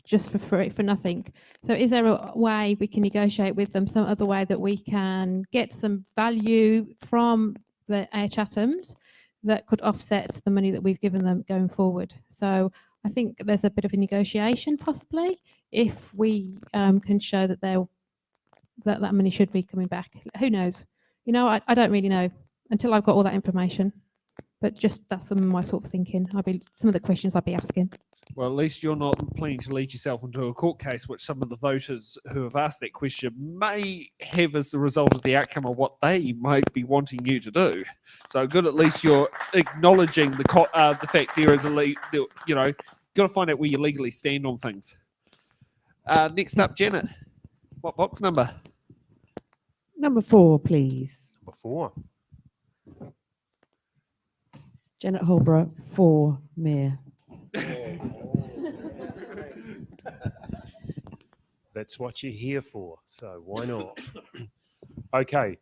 just for free, for nothing. So is there a way we can negotiate with them, some other way that we can get some value from the Air Chathams that could offset the money that we've given them going forward? So I think there's a bit of a negotiation possibly if we can show that that money should be coming back. Who knows? You know, I don't really know until I've got all that information. But just that's some of my sort of thinking. Some of the questions I'd be asking. Well, at least you're not planning to lead yourself into a court case, which some of the voters who have asked that question may have as the result of the outcome of what they might be wanting you to do. So good, at least you're acknowledging the fact there is got to find out where you legally stand on things. Next up, Janet. What box number? Number 4, please. Number 4. Janet Holborow, 4, Mayor. That's what you're here for, so why not? Okay,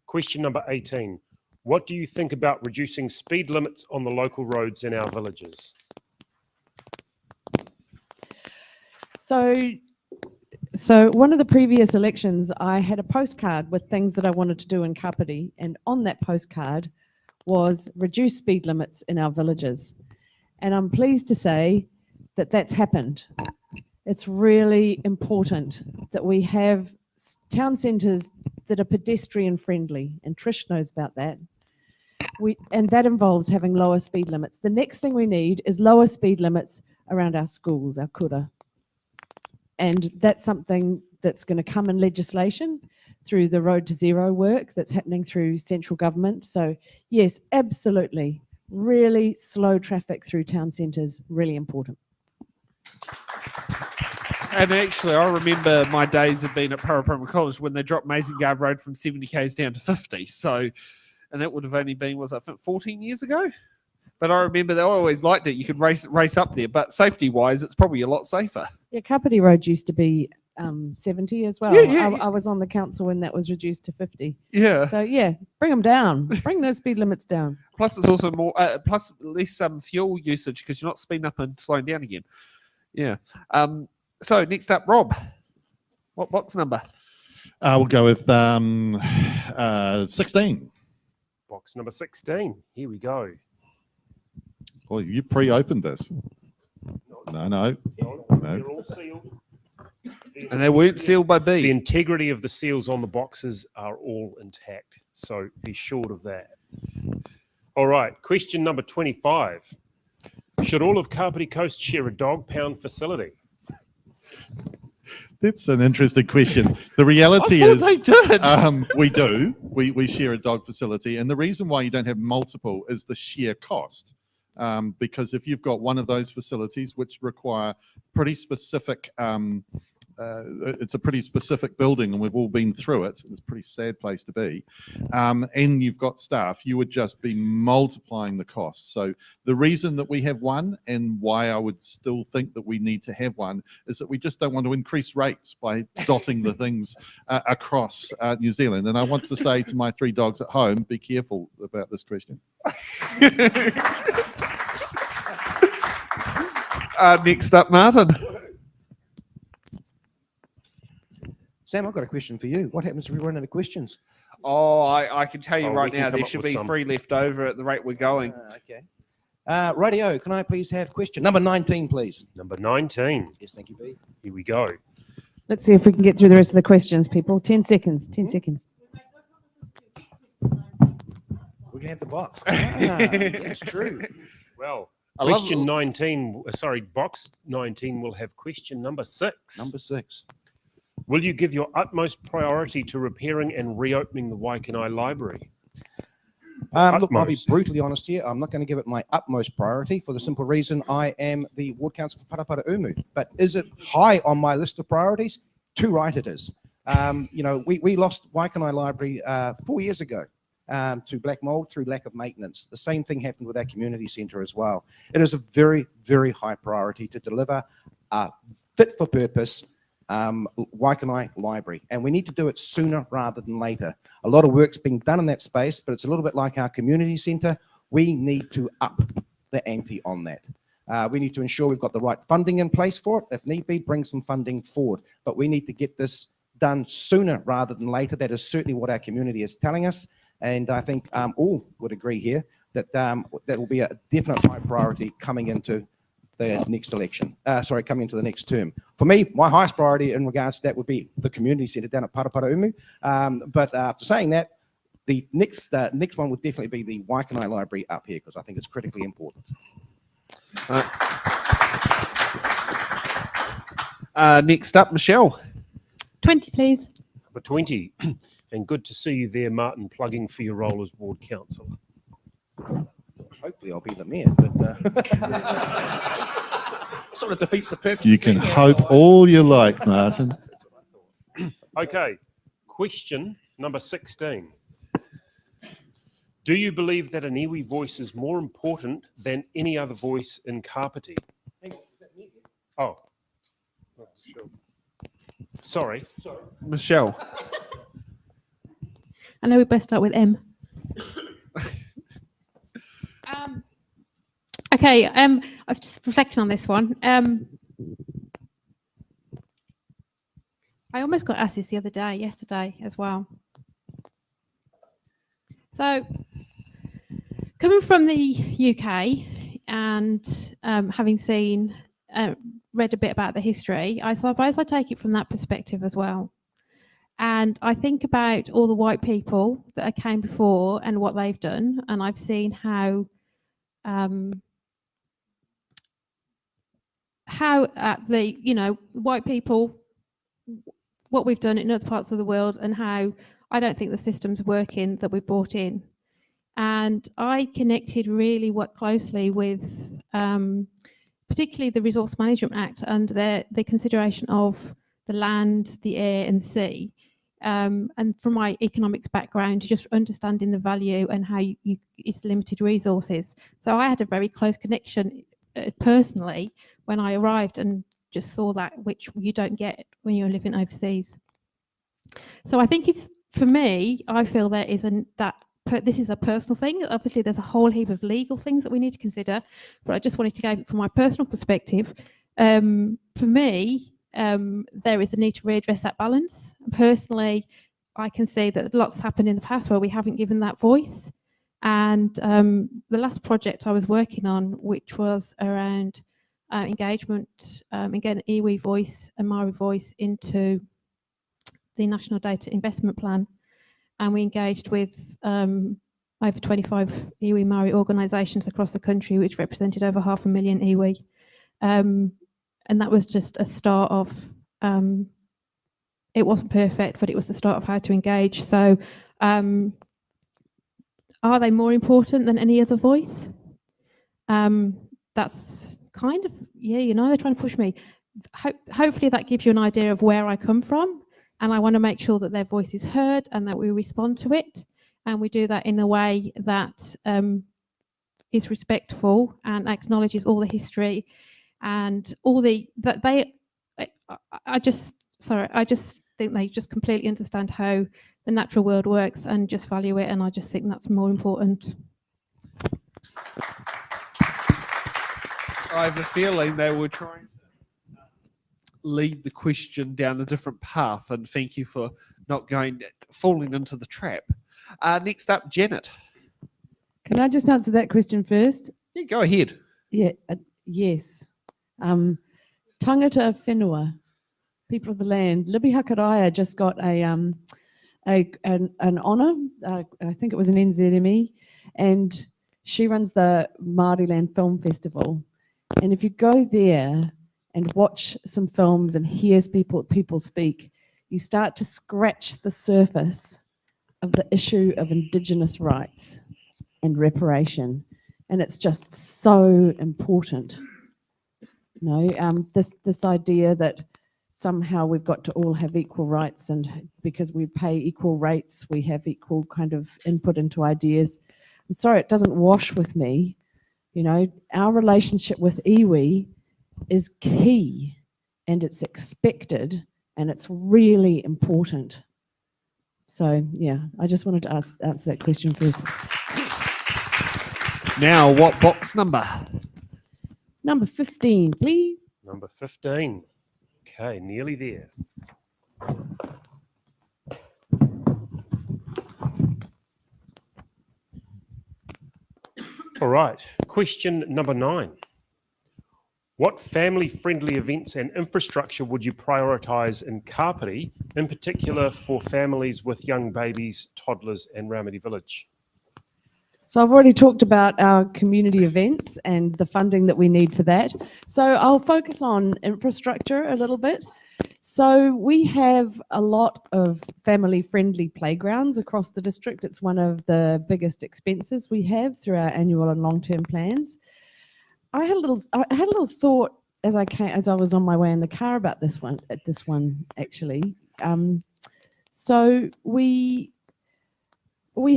question number 18. What do you think about reducing speed limits on the local roads in our villages? So one of the previous elections, I had a postcard with things that I wanted to do in Kapiti, and on that postcard was reduce speed limits in our villages. And I'm pleased to say that that's happened. It's really important that we have town centres that are pedestrian friendly, and Trish knows about that. And that involves having lower speed limits. The next thing we need is lower speed limits around our schools, our kura. And that's something that's going to come in legislation through the Road to Zero work that's happening through central government. So yes, absolutely. Really slow traffic through town centres, really important. And actually, I remember my days of being at Paraparaumu College when they dropped Mazingard Road from 70 k's down to 50. So, and that would have only been, I think, 14 years ago? But I remember they always liked it. You could race up there, but safety-wise, it's probably a lot safer. Yeah, Kapiti Road used to be 70 as well. Yeah. I was on the council when that was reduced to 50. Yeah. So yeah, bring them down. Bring those speed limits down. Plus, it's also more, plus less fuel usage because you're not speeding up and slowing down again. Yeah. So next up, Rob. What box number? We'll go with 16. Box number 16. Here we go. Well, you pre-opened this. No. They're all sealed. And they weren't sealed by The B. integrity of the seals on the boxes are all intact, so be sure of that. All right, question number 25. Should all of Kapiti Coast share a dog pound facility? That's an interesting question. The reality I is thought they did. we do. We share a dog facility, and the reason why you don't have multiple is the sheer cost. because if you've got one of those facilities which require pretty specific, it's a pretty specific building, and we've all been through it. It's a pretty sad place to be. And you've got staff, you would just be multiplying the costs. So the reason that we have one, and why I would still think that we need to have one, is that we just don't want to increase rates by dotting the things across New Zealand. And I want to say to my 3 dogs at home, be careful about this question. Next up, Martin. Sam, I've got a question for you. What happens if we run out of questions? Oh, I can tell you Oh, we right can now, come there up should with be some. 3 left over at the rate we're going. Okay. Radio, can I please have question number 19, please? Number 19. Yes, thank you, B. Here we go. Let's see if we can get through the rest of the questions, people. 10 seconds, 10 seconds. We can have the box. That's true. Well, I love- question 19, box 19 will have question number 6. Number 6. Will you give your utmost priority to repairing and reopening the Waikanae Library? Look, I'll be Utmost. brutally honest here. I'm not going to give it my utmost priority for the simple reason I am the Ward Council for Paraparaumu. But is it high on my list of priorities? Too right it is. We lost Waikanae Library 4 years ago to black mold through lack of maintenance. The same thing happened with our community centre as well. It is a very, very high priority to deliver a fit for purpose Waikanae Library, and we need to do it sooner rather than later. A lot of work's being done in that space, but it's a little bit like our community centre. We need to up the ante on that. We need to ensure we've got the right funding in place for it. If need be, bring some funding forward, but we need to get this done sooner rather than later. That is certainly what our community is telling us, and I think all would agree here that that will be a definite high priority coming into the next election, coming into the next term. For me, my highest priority in regards to that would be the community centre down at Paraparaumu. But after saying that, the next one would definitely be the Waikanae Library up here, because I think it's critically important. Next up, Michelle. 20, please. Number 20. And good to see you there, Martin, plugging for your role as Ward Councillor. Hopefully I'll be the mayor, but sort of defeats the purpose. You of can being there. hope all you like, Martin. Okay, question number 16. Do you believe that an iwi voice is more important than any other voice in Kapiti? Oh. Sorry. Michelle. I know we best start with M. Okay, I was just reflecting on this one. I almost got asked this the other day, yesterday as well. So, coming from the UK and having seen, read a bit about the history, I suppose I take it from that perspective as well. And I think about all the white people that came before and what they've done, and I've seen how white people, what we've done in other parts of the world, and how I don't think the system's working that we've brought in. And I connected really closely with particularly the Resource Management Act and the consideration of the land, the air and sea. And from my economics background, just understanding the value and how it's limited resources. So I had a very close connection personally when I arrived and just saw that, which you don't get when you're living overseas. So I think it's, for me, I feel there is this is a personal thing. Obviously, there's a whole heap of legal things that we need to consider, but I just wanted to go from my personal perspective. For me, there is a need to readdress that balance. Personally, I can see that lots happened in the past where we haven't given that voice. And the last project I was working on, which was around engagement, again, iwi voice and Maori voice into the National Data Investment Plan. And we engaged with over 25 iwi Maori organisations across the country, which represented over 500,000 iwi. And that was just a start of, it wasn't perfect, but it was the start of how to engage. So are they more important than any other voice? That's kind of, yeah, they're trying to push me. Hopefully that gives you an idea of where I come from, and I want to make sure that their voice is heard and that we respond to it, and we do that in a way that is respectful and acknowledges all the history and all that they. I just think they just completely understand how the natural world works and just value it, and I just think that's more important. I have a feeling they were trying to lead the question down a different path, and thank you for not falling into the trap. Next up, Janet. Can I just answer that question first? Yeah, go ahead. Yeah, yes. Tangata whenua, people of the land. Libby Hakaraia just got an honour. I think it was an NZME, and she runs the Māori Land Film Festival. And if you go there and watch some films and hear people speak, you start to scratch the surface of the issue of Indigenous rights and reparation. And it's just so important. This idea that somehow we've got to all have equal rights, and because we pay equal rates, we have equal kind of input into ideas. I'm sorry, it doesn't wash with me. Our relationship with iwi is key, and it's expected, and it's really important. So, yeah, I just wanted to answer that question first. Now, what box number? Number 15, please. Number 15. Okay, nearly there. All right, question number 9. What family-friendly events and infrastructure would you prioritise in Kapiti, in particular for families with young babies, toddlers and Ramadi Village? So I've already talked about our community events and the funding that we need for that. So I'll focus on infrastructure a little bit. So we have a lot of family-friendly playgrounds across the district. It's one of the biggest expenses we have through our annual and long-term plans. I had a little thought as I was on my way in the car about this one actually. So we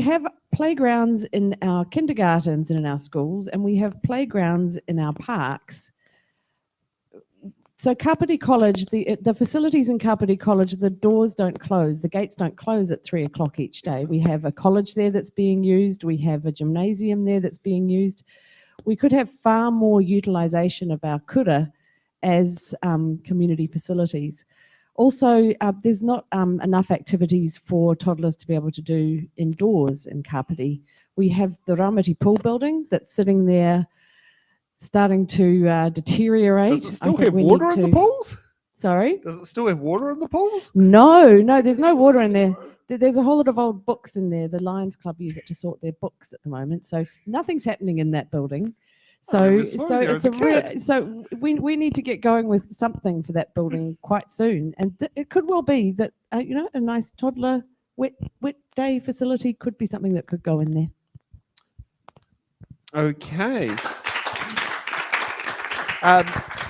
have playgrounds in our kindergartens and in our schools, and we have playgrounds in our parks. So Kapiti College, the facilities in Kapiti College, the doors don't close, the gates don't close at 3 o'clock each day. We have a college there that's being used. We have a gymnasium there that's being used. We could have far more utilisation of our kura as community facilities. Also, there's not enough activities for toddlers to be able to do indoors in Kapiti. We have the Ramati pool building that's sitting there starting to deteriorate. Does it still have water in the pools? Sorry? Does it still have water in the pools? No, there's no water in there. There's a whole lot of old books in there. The Lions Club use it to sort their books at the moment. So nothing's happening in that building. So we need to get going with something for that building quite soon. And it could well be that, a nice toddler wet day facility could be something that could go in there. Okay.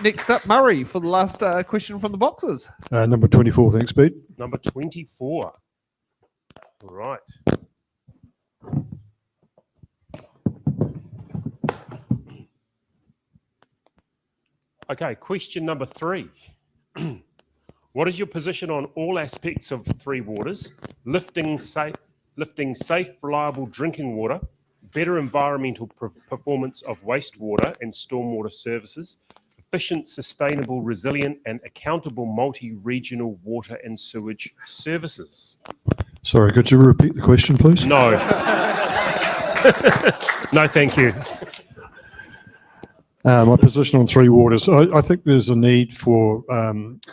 Next up, Murray, for the last question from the boxes. Number 24, thanks, Pete. Number 24. All right. Okay, question number 3. What is your position on all aspects of Three Waters, lifting safe, reliable drinking water, better environmental performance of wastewater and stormwater services, efficient, sustainable, resilient and accountable multi-regional water and sewage services? Sorry, could you repeat the question, please? No. No, thank you. My position on Three Waters, I think there's a need for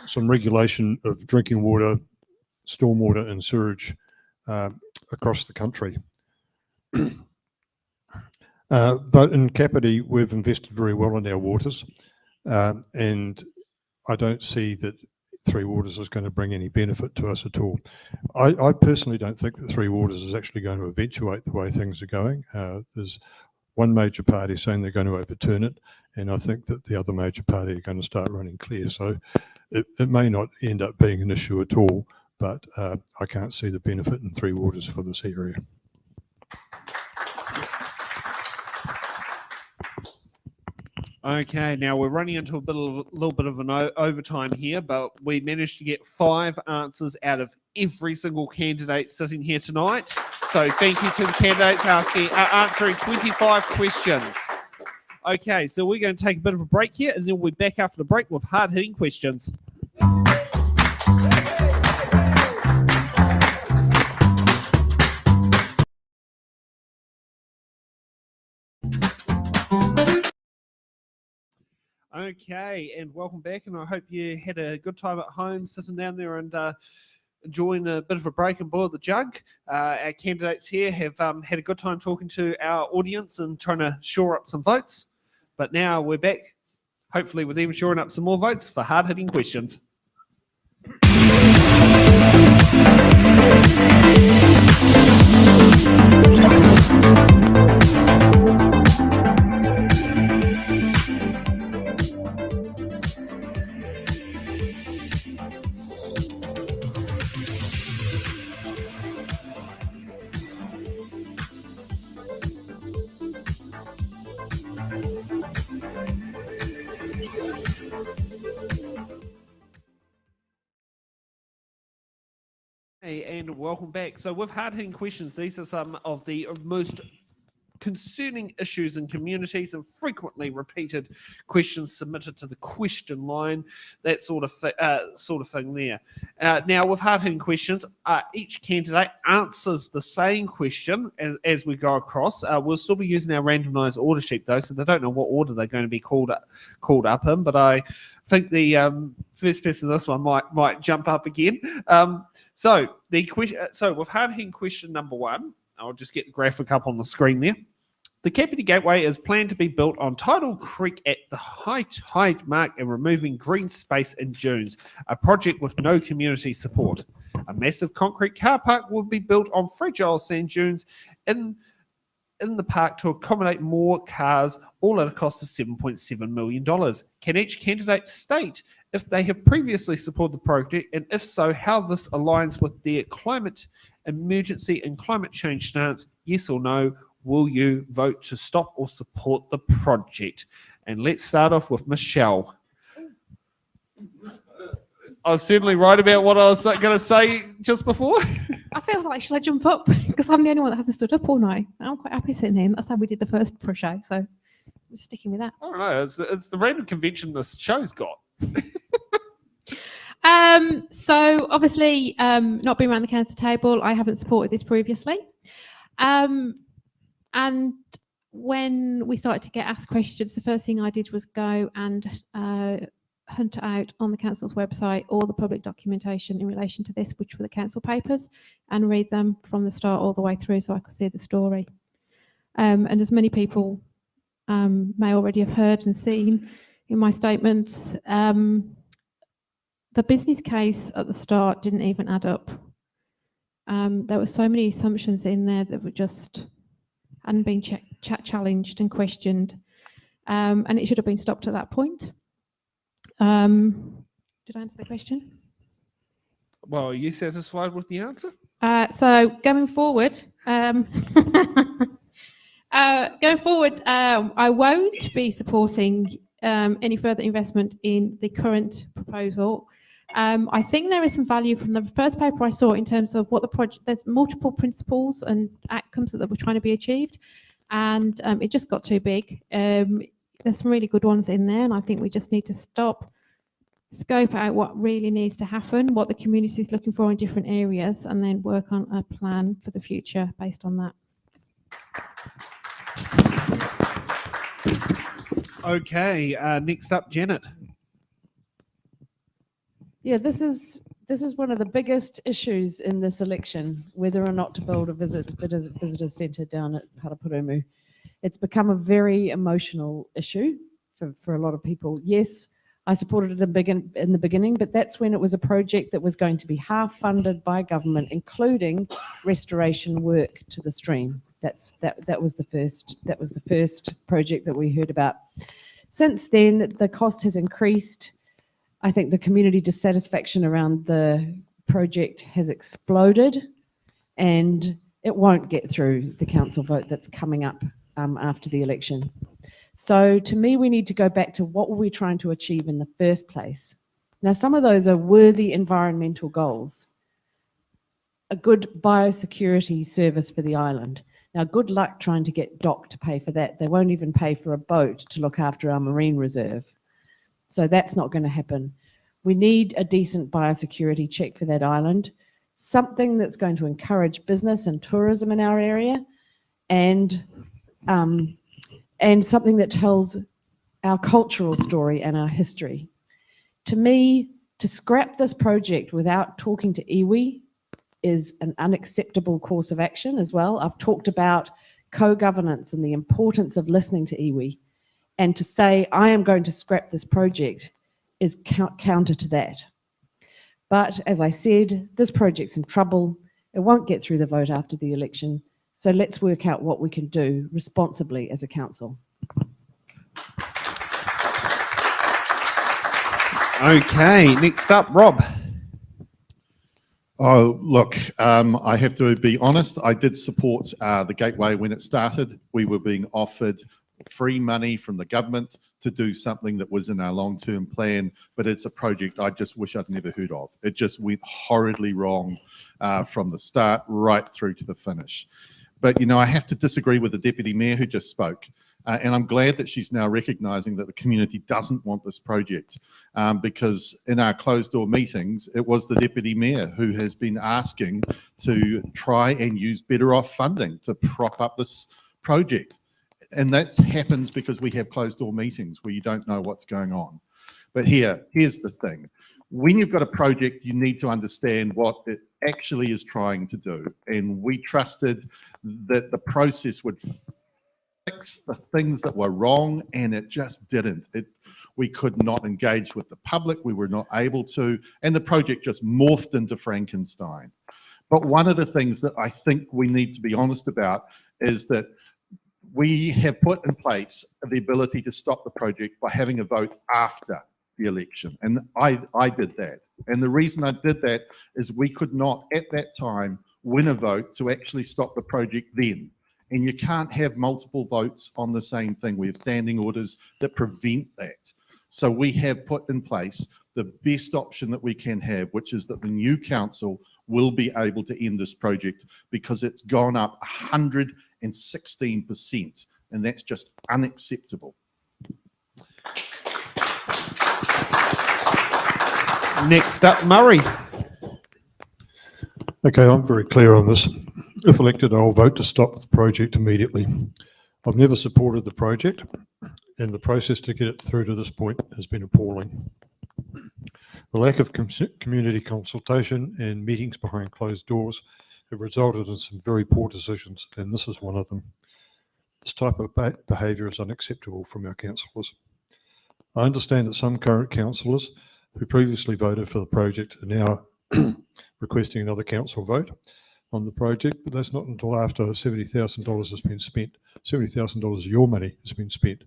some regulation of drinking water, stormwater and sewage across the country. But in Kapiti, we've invested very well in our waters, and I don't see that Three Waters is going to bring any benefit to us at all. I personally don't think that Three Waters is actually going to eventuate the way things are going. There's one major party saying they're going to overturn it, and I think that the other major party are going to start running clear. So it may not end up being an issue at all, but I can't see the benefit in Three Waters for this area. Okay, now we're running into a little bit of an overtime here, but we managed to get 5 answers out of every single candidate sitting here tonight. So thank you to the candidates answering 25 questions. Okay, so we're going to take a bit of a break here, and then we'll be back after the break with hard-hitting questions. Okay, and welcome back, and I hope you had a good time at home sitting down there and enjoying a bit of a break and boil the jug. Our candidates here have had a good time talking to our audience and trying to shore up some votes. But now we're back, hopefully with them shoring up some more votes for hard-hitting questions. Hey, and welcome back. So with hard-hitting questions, these are some of the most concerning issues in communities and frequently repeated questions submitted to the question line, that sort of thing there. Now, with hard-hitting questions, each candidate answers the same question as we go across. We'll still be using our randomised order sheet, though, so they don't know what order they're going to be called up in, but I think the first person this one might jump up again. So with hard-hitting question number 1, I'll just get the graphic up on the screen there. The Kapiti Gateway is planned to be built on Tidal Creek at the high tide mark and removing green space in dunes, a project with no community support. A massive concrete car park will be built on fragile sand dunes in the park to accommodate more cars, all at a cost of $7.7 million. Can each candidate state if they have previously supported the project, and if so, how this aligns with their climate emergency and climate change stance? Yes or no? Will you vote to stop or support the project? And let's start off with Michelle. I was certainly right about what I was going to say just before. I feel like, should I jump up? Because I'm the only one that hasn't stood up all night. I'm quite happy sitting here. That's how we did the first show. So we're sticking with that. I don't know. It's the random convention this show's got. So obviously, not being around the council table, I haven't supported this previously. And when we started to get asked questions, the first thing I did was go and hunt out on the council's website all the public documentation in relation to this, which were the council papers, and read them from the start all the way through so I could see the story. And as many people may already have heard and seen in my statements, the business case at the start didn't even add up. There were so many assumptions in there that were just hadn't been challenged and questioned, and it should have been stopped at that point. Did I answer the question? Well, are you satisfied with the answer? So going forward, I won't be supporting any further investment in the current proposal. I think there is some value from the first paper I saw in terms of what the project, there's multiple principles and outcomes that were trying to be achieved, and it just got too big. There's some really good ones in there, and I think we just need to stop, scope out what really needs to happen, what the community is looking for in different areas, and then work on a plan for the future based on that. Okay, next up, Janet. Yeah, this is one of the biggest issues in this election, whether or not to build a visitor centre down at Paraparaumu. It's become a very emotional issue for a lot of people. Yes, I supported it in the beginning, but that's when it was a project that was going to be half funded by government, including restoration work to the stream. That was the first project that we heard about. Since then, the cost has increased. I think the community dissatisfaction around the project has exploded, and it won't get through the council vote that's coming up after the election. So to me, we need to go back to what were we trying to achieve in the first place. Now, some of those are worthy environmental goals. A good biosecurity service for the island. Now, good luck trying to get DOC to pay for that. They won't even pay for a boat to look after our marine reserve. So that's not going to happen. We need a decent biosecurity check for that island, something that's going to encourage business and tourism in our area, and something that tells our cultural story and our history. To me, to scrap this project without talking to iwi is an unacceptable course of action as well. I've talked about co-governance and the importance of listening to iwi, and to say I am going to scrap this project is counter to that. But as I said, this project's in trouble. It won't get through the vote after the election. So let's work out what we can do responsibly as a council. Okay, next up, Rob. Oh, look, I have to be honest. I did support the Gateway when it started. We were being offered free money from the government to do something that was in our long-term plan, but it's a project I just wish I'd never heard of. It just went horridly wrong from the start right through to the finish. But, you know, I have to disagree with the Deputy Mayor who just spoke. And I'm glad that she's now recognising that the community doesn't want this project, because in our closed-door meetings, it was the Deputy Mayor who has been asking to try and use better off funding to prop up this project. And that happens because we have closed-door meetings where you don't know what's going on. But here's the thing. When you've got a project, you need to understand what it actually is trying to do. And we trusted that the process would fix the things that were wrong, and it just didn't. We could not engage with the public. We were not able to, and the project just morphed into Frankenstein. But one of the things that I think we need to be honest about is that we have put in place the ability to stop the project by having a vote after the election. And I did that. And the reason I did that is we could not, at that time, win a vote to actually stop the project then. And you can't have multiple votes on the same thing. We have standing orders that prevent that. So we have put in place the best option that we can have, which is that the new council will be able to end this project because it's gone up 116%, and that's just unacceptable. Next up, Murray. Okay, I'm very clear on this. If elected, I'll vote to stop the project immediately. I've never supported the project, and the process to get it through to this point has been appalling. The lack of community consultation and meetings behind closed doors have resulted in some very poor decisions, and this is one of them. This type of behaviour is unacceptable from our councillors. I understand that some current councillors who previously voted for the project are now requesting another council vote on the project, but that's not until after $70,000 has been spent. $70,000 of your money has been spent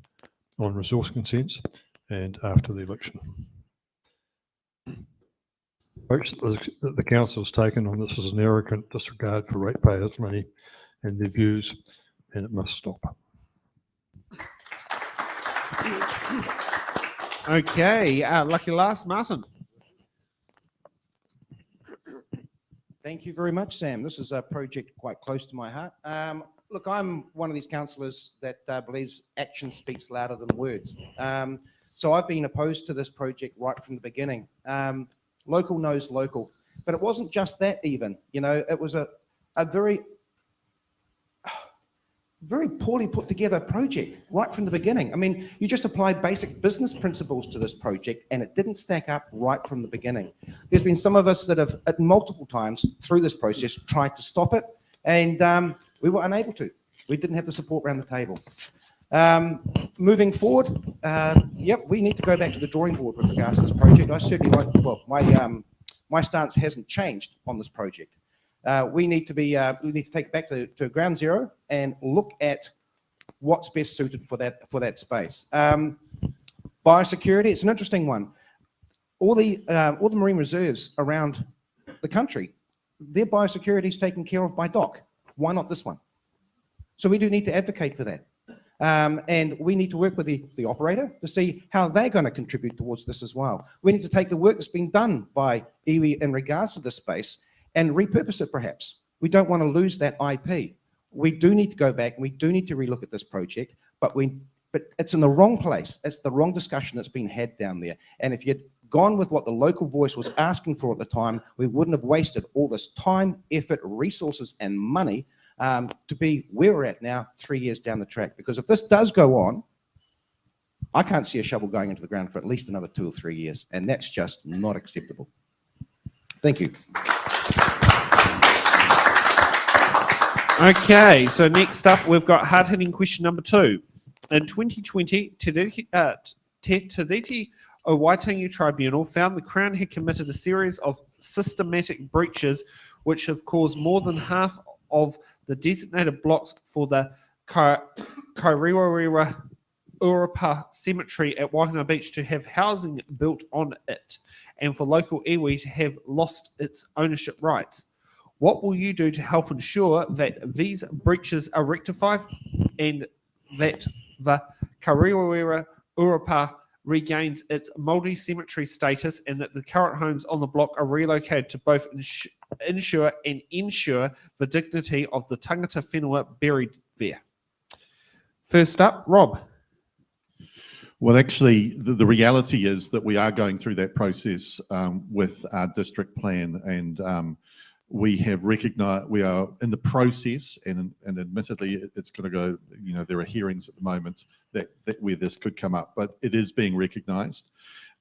on resource consents and after the election. The approach that the council has taken on this is an arrogant disregard for ratepayers' money and their views, and it must stop. Okay, lucky last, Martin. Thank you very much, Sam. This is a project quite close to my heart. Look, I'm one of these councillors that believes action speaks louder than words. So I've been opposed to this project right from the beginning. Local knows local, but it wasn't just that even. You know, it was a very poorly put together project right from the beginning. I mean, you just applied basic business principles to this project and it didn't stack up right from the beginning. There's been some of us that have at multiple times through this process tried to stop it, and we were unable to. We didn't have the support around the table. Moving forward, yep, we need to go back to the drawing board with regards to this project. I certainly like, well, my stance hasn't changed on this project. We need to take it back to ground zero and look at what's best suited for that space. Biosecurity, it's an interesting one. All the marine reserves around the country, their biosecurity is taken care of by DOC. Why not this one? So we do need to advocate for that. And we need to work with the operator to see how they're going to contribute towards this as well. We need to take the work that's been done by iwi in regards to this space and repurpose it perhaps. We don't want to lose that IP. We do need to go back and we do need to relook at this project, but it's in the wrong place. It's the wrong discussion that's been had down there. And if you'd gone with what the local voice was asking for at the time, we wouldn't have wasted all this time, effort, resources, and money to be where we're at now 3 years down the track. Because if this does go on, I can't see a shovel going into the ground for at least another 2 or 3 years, and that's just not acceptable. Thank you. Okay, so next up, we've got hard-hitting question number 2. In 2020, Te Tiriti o Waitangi Tribunal found the Crown had committed a series of systematic breaches which have caused more than half of the designated blocks for the Kairiwariwa Urapa Cemetery at Waitangi Beach to have housing built on it, and for local iwi to have lost its ownership rights. What will you do to help ensure that these breaches are rectified and that the Kairiwariwa Urapa regains its multi-cemetery status and that the current homes on the block are relocated to both ensure the dignity of the tangata whenua buried there? First up, Rob. Well, actually, the reality is that we are going through that process with our district plan, and we have recognised we are in the process, and admittedly, it's going to go. You know, there are hearings at the moment that where this could come up, but it is being recognised.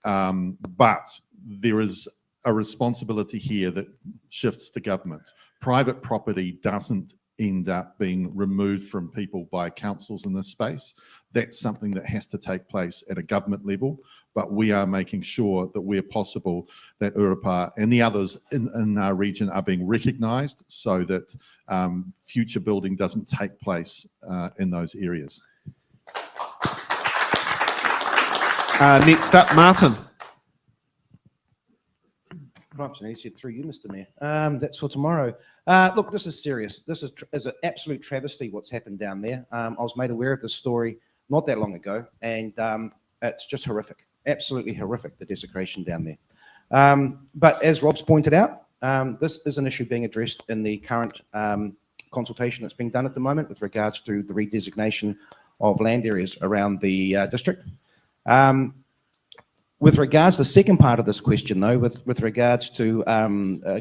But there is a responsibility here that shifts to government. Private property doesn't end up being removed from people by councils in this space. That's something that has to take place at a government level, but we are making sure that where possible that Urapa and the others in our region are being recognised so that future building doesn't take place in those areas. Next up, Martin. Right, so you said through you, Mr. Mayor. That's for tomorrow. Look, this is serious. This is an absolute travesty what's happened down there. I was made aware of this story not that long ago, and it's just horrific, absolutely horrific, the desecration down there. But as Rob's pointed out, this is an issue being addressed in the current consultation that's being done at the moment with regards to the redesignation of land areas around the district. With regards to the second part of this question, though, with regards to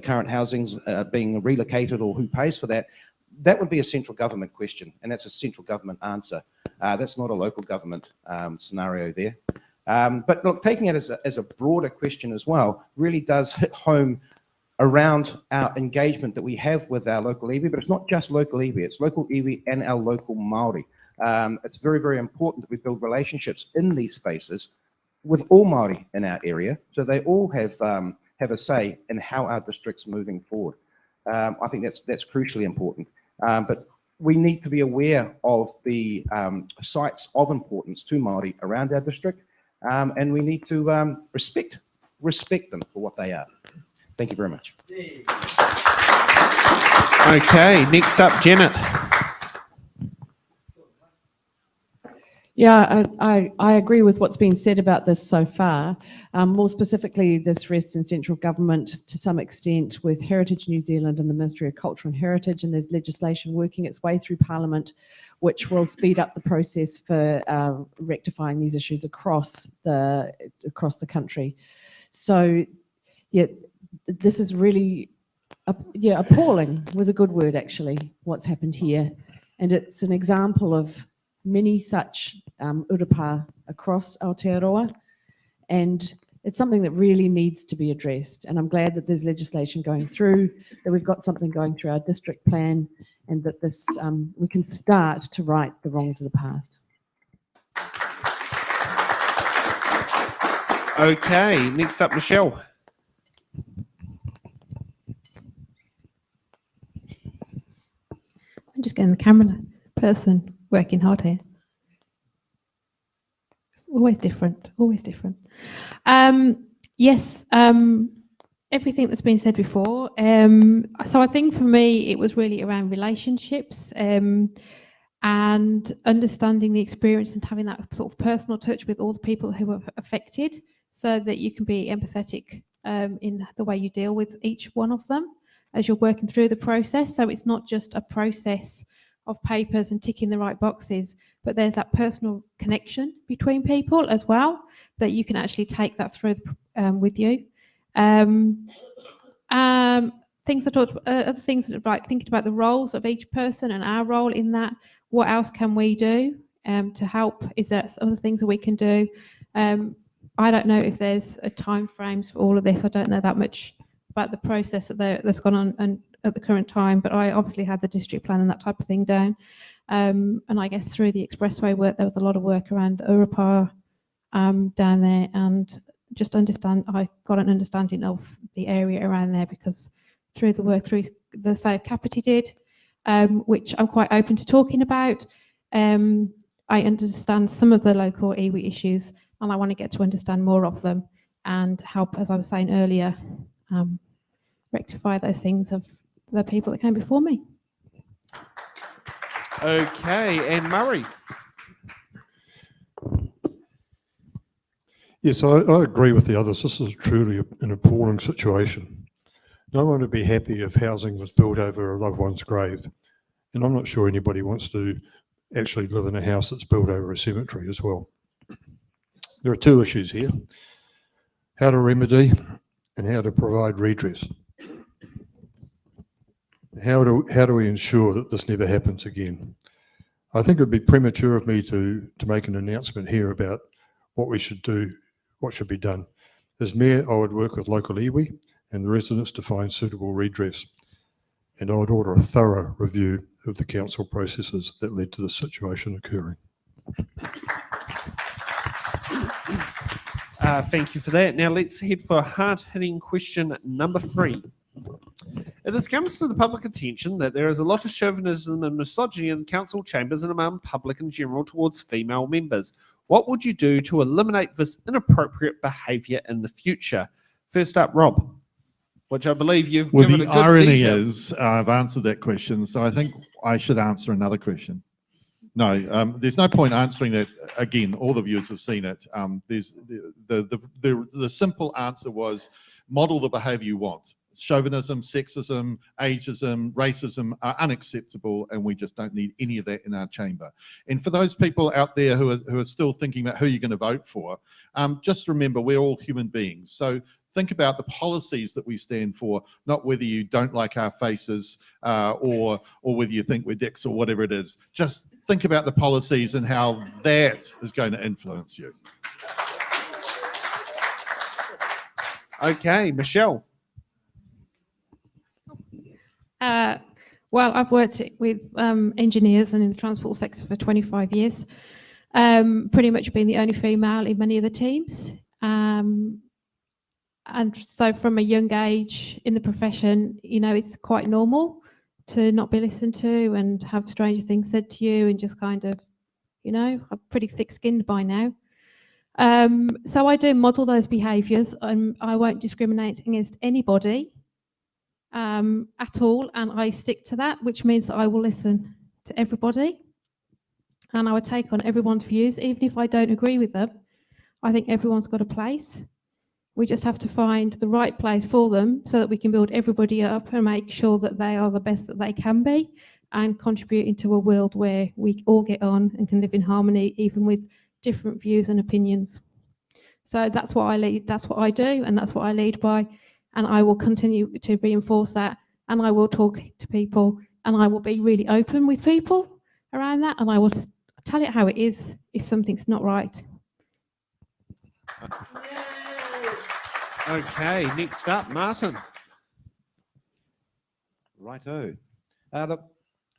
current housings being relocated or who pays for that, that would be a central government question, and that's a central government answer. That's not a local government scenario there. But look, taking it as a broader question as well really does hit home around our engagement that we have with our local iwi, but it's not just local iwi, it's local iwi and our local Māori. It's very, very important that we build relationships in these spaces with all Māori in our area, so they all have a say in how our district's moving forward. I think that's crucially important. But we need to be aware of the sites of importance to Māori around our district, and we need to respect them for what they are. Thank you very much. Okay, next up, Janet. Yeah, I agree with what's been said about this so far. More specifically, this rests in central government to some extent with Heritage New Zealand and the Ministry of Culture and Heritage, and there's legislation working its way through Parliament which will speed up the process for rectifying these issues across the country. So, yeah, this is really, appalling was a good word actually, what's happened here. And it's an example of many such urapa across Aotearoa, and it's something that really needs to be addressed. And I'm glad that there's legislation going through, that we've got something going through our district plan, and that this we can start to right the wrongs of the past. Okay, next up, Michelle. I'm just getting the camera. person working hard here. It's always different, always different. Yes, everything that's been said before. So I think for me, it was really around relationships and understanding the experience and having that sort of personal touch with all the people who were affected so that you can be empathetic in the way you deal with each one of them as you're working through the process. So it's not just a process of papers and ticking the right boxes, but there's that personal connection between people as well, that you can actually take that through with you. Things I talked about, other things like thinking about the roles of each person and our role in that. What else can we do to help? Is there other things that we can do? I don't know if there's a time frames for all of this. I don't know that much about the process that's gone on and at the current time, but I obviously had the district plan and that type of thing down. And I guess through the expressway work, there was a lot of work around Urapa down there, and just I got an understanding of the area around there because through the work through the say Kapiti did, which I'm quite open to talking about. I understand some of the local iwi issues, and I want to get to understand more of them and help, as I was saying earlier, rectify those things of the people that came before me. Okay, and Murray. Yes, I agree with the others. This is truly an appalling situation. No one would be happy if housing was built over a loved one's grave. And I'm not sure anybody wants to actually live in a house that's built over a cemetery as well. There are two issues here: how to remedy and how to provide redress. How do we ensure that this never happens again? I think it would be premature of me to make an announcement here about what we should do, what should be done. As Mayor, I would work with local iwi and the residents to find suitable redress. And I would order a thorough review of the council processes that led to this situation occurring. Thank you for that. Now let's head for hard-hitting question number 3. It has come to the public attention that there is a lot of chauvinism and misogyny in council chambers and among public in general towards female members. What would you do to eliminate this inappropriate behaviour in the future? First up, Rob, which I believe you've given a good the irony detail. is, I've answered that question, so I think I should answer another question. No, there's no point answering that again. All the viewers have seen it. There's the simple answer was model the behaviour you want. Chauvinism, sexism, ageism, racism are unacceptable, and we just don't need any of that in our chamber. And for those people out there who are still thinking about who you're going to vote for, just remember we're all human beings. So think about the policies that we stand for, not whether you don't like our faces or whether you think we're dicks or whatever it is. Just think about the policies and how that is going to influence you. Okay, Michelle. Well, I've worked with engineers and in the transport sector for 25 years, pretty much being the only female in many of the teams. And so from a young age in the profession, you know, it's quite normal to not be listened to and have stranger things said to you and just kind of, you know, I'm pretty thick-skinned by now. So I do model those behaviours, and I won't discriminate against anybody at all, and I stick to that, which means that I will listen to everybody and I would take on everyone's views, even if I don't agree with them. I think everyone's got a place. We just have to find the right place for them so that we can build everybody up and make sure that they are the best that they can be and contribute into a world where we all get on and can live in harmony, even with different views and opinions. So that's what I lead, that's what I do, and that's what I lead by. And I will continue to reinforce that, and I will talk to people, and I will be really open with people around that, and I will tell it how it is if something's not right. Okay, next up, Martin. Righto. Look,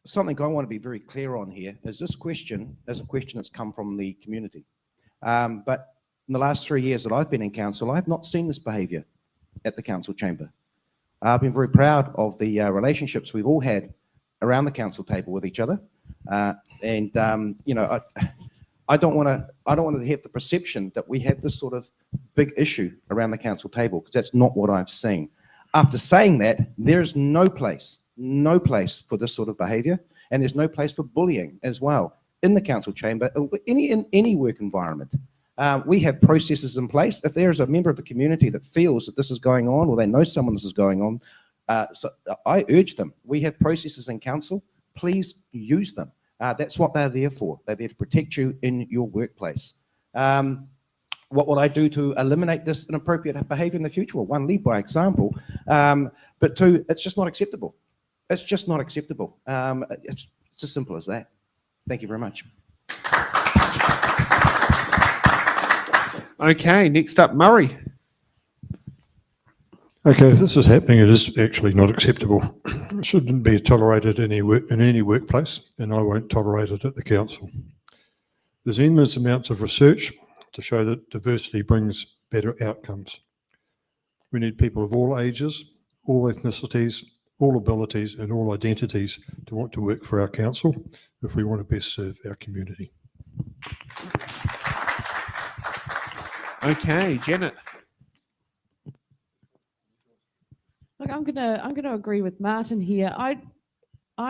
something I want to be very clear on here is this question is a question that's come from the community. But in the last 3 years that I've been in council, I've not seen this behaviour at the council chamber. I've been very proud of the relationships we've all had around the council table with each other. And I don't want to have the perception that we have this sort of big issue around the council table, because that's not what I've seen. After saying that, there's no place for this sort of behaviour, and there's no place for bullying as well in the council chamber, in any work environment. We have processes in place. If there's a member of the community that feels that this is going on, or they know someone this is going on, so I urge them. We have processes in council. Please use them. That's what they're there for. They're there to protect you in your workplace. What will I do to eliminate this inappropriate behaviour in the future? Well, one, lead by example, but two, it's just not acceptable. It's just not acceptable. It's as simple as that. Thank you very much. Okay, next up, Murray. Okay, if this is happening, it is actually not acceptable. It shouldn't be tolerated in any workplace, and I won't tolerate it at the council. There's endless amounts of research to show that diversity brings better outcomes. We need people of all ages, all ethnicities, all abilities and all identities to want to work for our council if we want to best serve our community. Okay, Janet. Look, I'm gonna agree with Martin here. I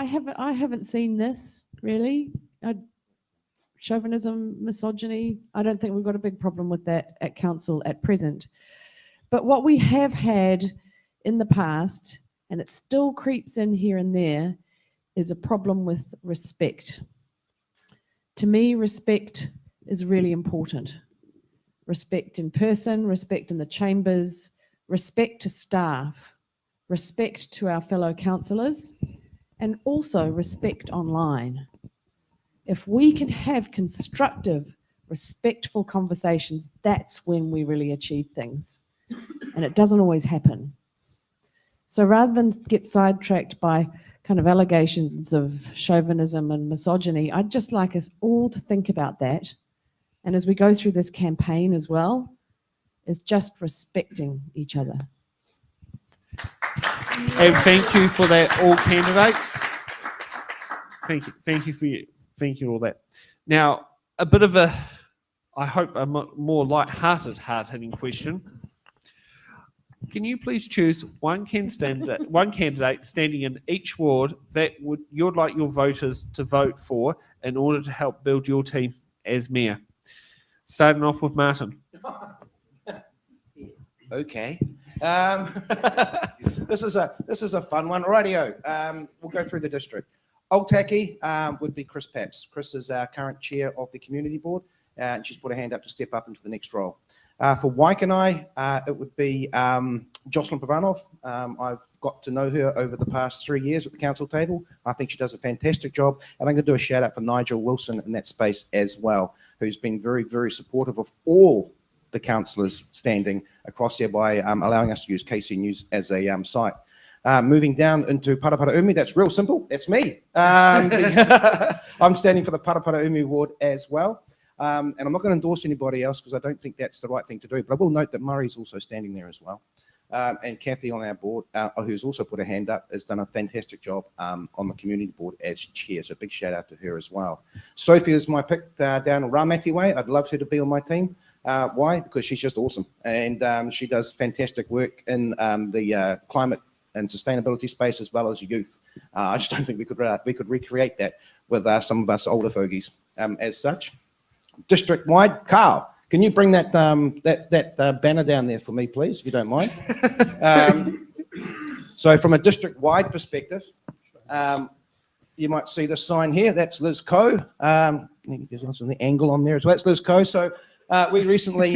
haven't seen this really. Chauvinism, misogyny. I don't think we've got a big problem with that at council at present. But what we have had in the past, and it still creeps in here and there, is a problem with respect. To me, respect is really important. Respect in person, respect in the chambers, respect to staff, respect to our fellow councillors, and also respect online. If we can have constructive, respectful conversations, that's when we really achieve things. And it doesn't always happen. So rather than get sidetracked by kind of allegations of chauvinism and misogyny, I'd just like us all to think about that. And as we go through this campaign as well, is just respecting each other. And thank you for that, all candidates. Thank you all that. Now, a bit of a, I hope a more light-hearted, hard-hitting question. Can you please choose one candidate standing in each ward that you'd like your voters to vote for in order to help build your team as mayor? Starting off with Martin. Okay. This is a fun one. Rightio. We'll go through the district. Old Tacky would be Chris Papps. Chris is our current chair of the community board, and she's put her hand up to step up into the next role. For Waikanai, it would be Jocelyn Pavanov. I've got to know her over the past 3 years at the council table. I think she does a fantastic job. And I'm going to do a shout out for Nigel Wilson in that space as well, who's been very, very supportive of all the councillors standing across there by allowing us to use KC News as a site. Moving down into Paraparaumu, that's real simple. That's me. I'm standing for the Paraparaumu ward as well. And I'm not going to endorse anybody else because I don't think that's the right thing to do. But I will note that Murray's also standing there as well. And Kathy on our board, who's also put her hand up, has done a fantastic job on the community board as chair. So a big shout out to her as well. Sophie is my pick down in Ramati Way. I'd love her to be on my team. Why? Because she's just awesome. And she does fantastic work in the climate and sustainability space as well as youth. I just don't think we could recreate that with some of us older fogies as such. District-wide, Carl, can you bring that banner down there for me, please, if you don't mind? So from a district-wide perspective, you might see the sign here. That's Liz Coe. There's also the angle on there as well. That's Liz Coe. So we recently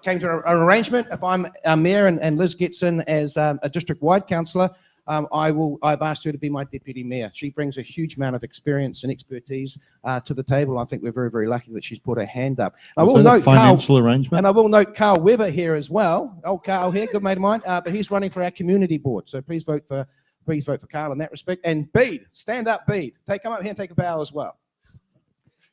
came to an arrangement. If I'm mayor and Liz gets in as a district-wide councillor, I've asked her to be my deputy mayor. She brings a huge amount of experience and expertise to the table. I think we're very, very lucky that she's put her hand up. I will note financial arrangement. And I will note Carl Webber here as well. Old Carl here, good mate of mine, but he's running for our community board. So please vote for Carl in that respect. And Bede, stand up, Bede. Come up here and take a bow as well.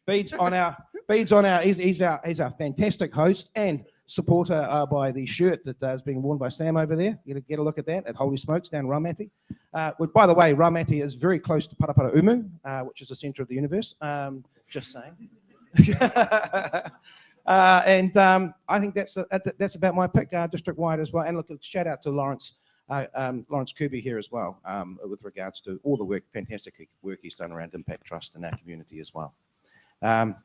Bede's on our. He's our fantastic host and supporter by the shirt that is being worn by Sam over there. You get a look at that at Holy Smokes down Raumati. By the way, Raumati is very close to Paraparaumu, which is the centre of the universe. Just saying. I think that's about my pick district-wide as well. And look, shout out to Lawrence Kirby here as well with regards to all the fantastic work he's done around Impact Trust in our community as well.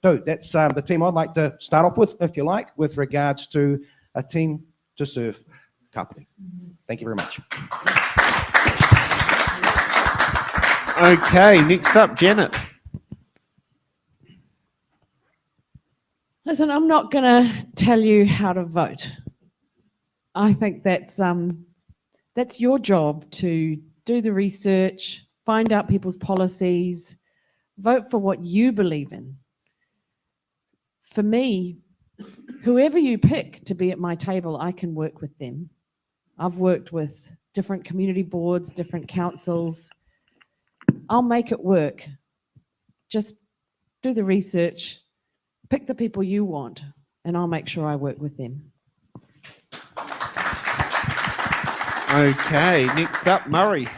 So that's the team I'd like to start off with, if you like, with regards to a team to serve Kapiti. Thank you very much. Okay, next up, Janet. Listen, I'm not going to tell you how to vote. I think that's your job to do the research, find out people's policies, vote for what you believe in. For me, whoever you pick to be at my table, I can work with them. I've worked with different community boards, different councils. I'll make it work. Just do the research, pick the people you want, and I'll make sure I work with them. Okay, next up, Murray.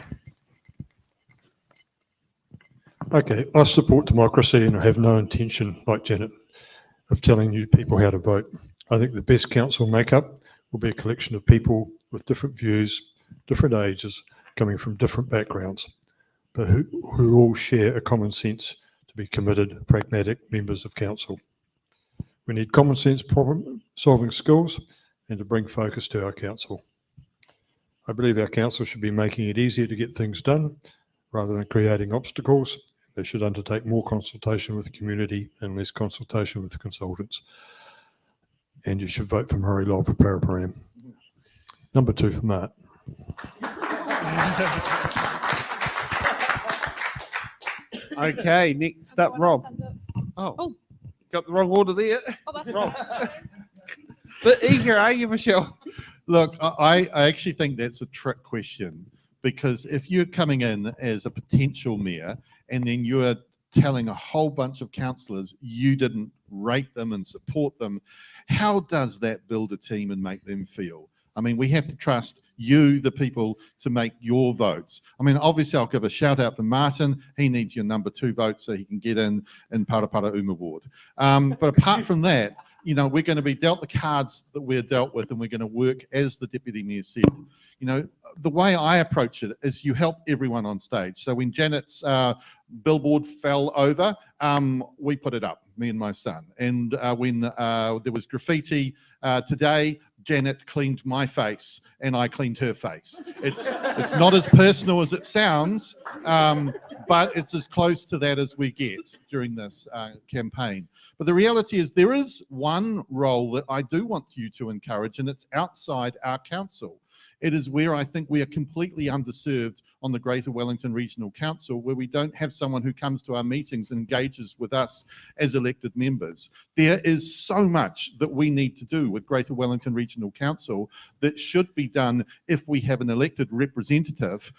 Okay, I support democracy and I have no intention, like Janet, of telling you people how to vote. I think the best council makeup will be a collection of people with different views, different ages, coming from different backgrounds, but who all share a common sense to be committed, pragmatic members of council. We need common sense problem-solving skills and to bring focus to our council. I believe our council should be making it easier to get things done rather than creating obstacles. They should undertake more consultation with the community and less consultation with the consultants. And you should vote for Murray Lobb for Paraparaumu. Number 2 for Mart. Okay, next up, Rob. Oh, got the wrong order there. Oh, that's Rob. right. But eager, are you, Michelle? Look, I actually think that's a trick question, because if you're coming in as a potential mayor and then you're telling a whole bunch of councillors you didn't rate them and support them, how does that build a team and make them feel? I mean, we have to trust you, the people, to make your votes. I mean, obviously, I'll give a shout out for Martin. He needs your number 2 vote so he can get in Paraparaumu ward. But apart from that, you know, we're going to be dealt the cards that we're dealt with, and we're going to work, as the Deputy Mayor said. You know, the way I approach it is you help everyone on stage. So when Janet's billboard fell over, we put it up, me and my son. And when there was graffiti today, Janet cleaned my face and I cleaned her face. It's not as personal as it sounds, but it's as close to that as we get during this campaign. But the reality is there is one role that I do want you to encourage, and it's outside our council. It is where I think we are completely underserved on the Greater Wellington Regional Council, where we don't have someone who comes to our meetings and engages with us as elected members. There is so much that we need to do with Greater Wellington Regional Council that should be done if we have an elected representative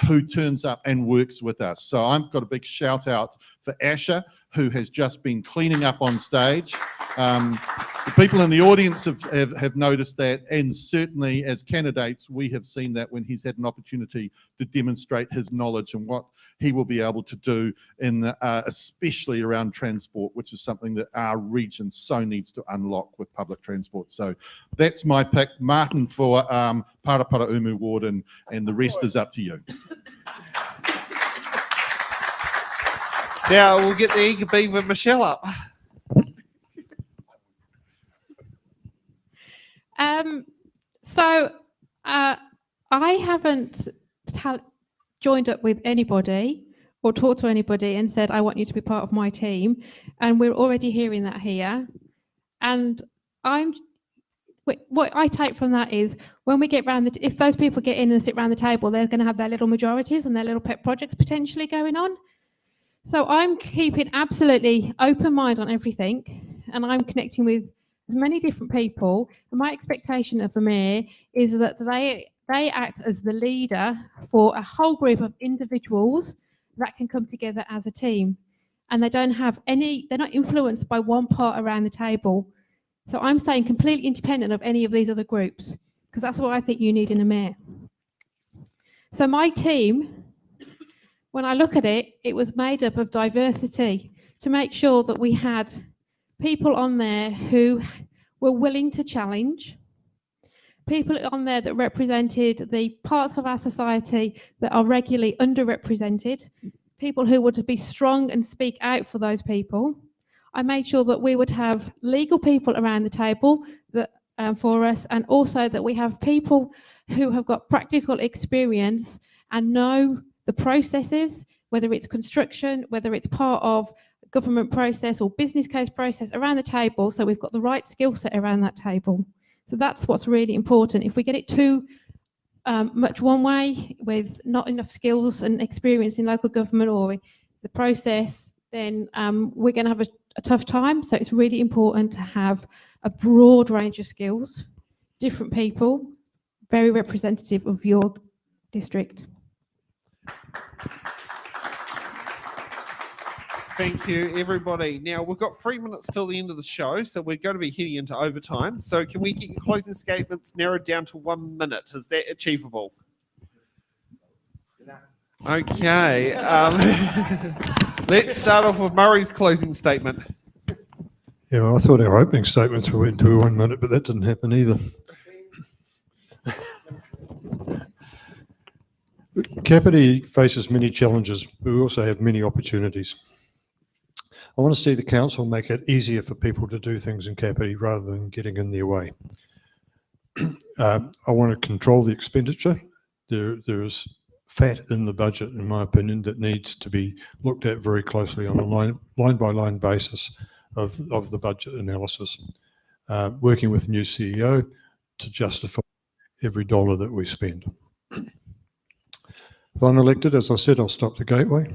who turns up and works with us. So I've got a big shout out for Asher, who has just been cleaning up on stage. The people in the audience have noticed that, and certainly as candidates, we have seen that when he's had an opportunity to demonstrate his knowledge and what he will be able to do in, especially around transport, which is something that our region so needs to unlock with public transport. So that's my pick. Martin for Paraparaumu ward, and the rest is up to you. Now we'll get the eager beaver Michelle up. I haven't joined up with anybody or talked to anybody and said, I want you to be part of my team. And we're already hearing that here. And what I take from that is when we get round, if those people get in and sit around the table, they're going to have their little majorities and their little pet projects potentially going on. So I'm keeping absolutely open mind on everything, and I'm connecting with as many different people. And my expectation of the mayor is that they act as the leader for a whole group of individuals that can come together as a team. And they don't have they're not influenced by one part around the table. So I'm staying completely independent of any of these other groups, because that's what I think you need in a mayor. So my team, when I look at it, it was made up of diversity to make sure that we had people on there who were willing to challenge, people on there that represented the parts of our society that are regularly underrepresented, people who would be strong and speak out for those people. I made sure that we would have legal people around the table that for us, and also that we have people who have got practical experience and know the processes, whether it's construction, whether it's part of government process or business case process around the table, so we've got the right skill set around that table. So that's what's really important. If we get it too much one way with not enough skills and experience in local government or the process, then we're going to have a tough time. So it's really important to have a broad range of skills, different people, very representative of your district. Thank you, everybody. Now, we've got 3 minutes till the end of the show, so we're going to be heading into overtime. So can we get your closing statements narrowed down to 1 minute? Is that achievable? Okay. Let's start off with Murray's closing statement. Yeah, well, I thought our opening statements were into 1 minute, but that didn't happen either. Kapiti faces many challenges, but we also have many opportunities. I want to see the council make it easier for people to do things in Kapiti rather than getting in their way. I want to control the expenditure. There is fat in the budget, in my opinion, that needs to be looked at very closely on a line-by-line basis of the budget analysis. Working with the new CEO to justify every dollar that we spend. If I'm elected, as I said, I'll stop the gateway.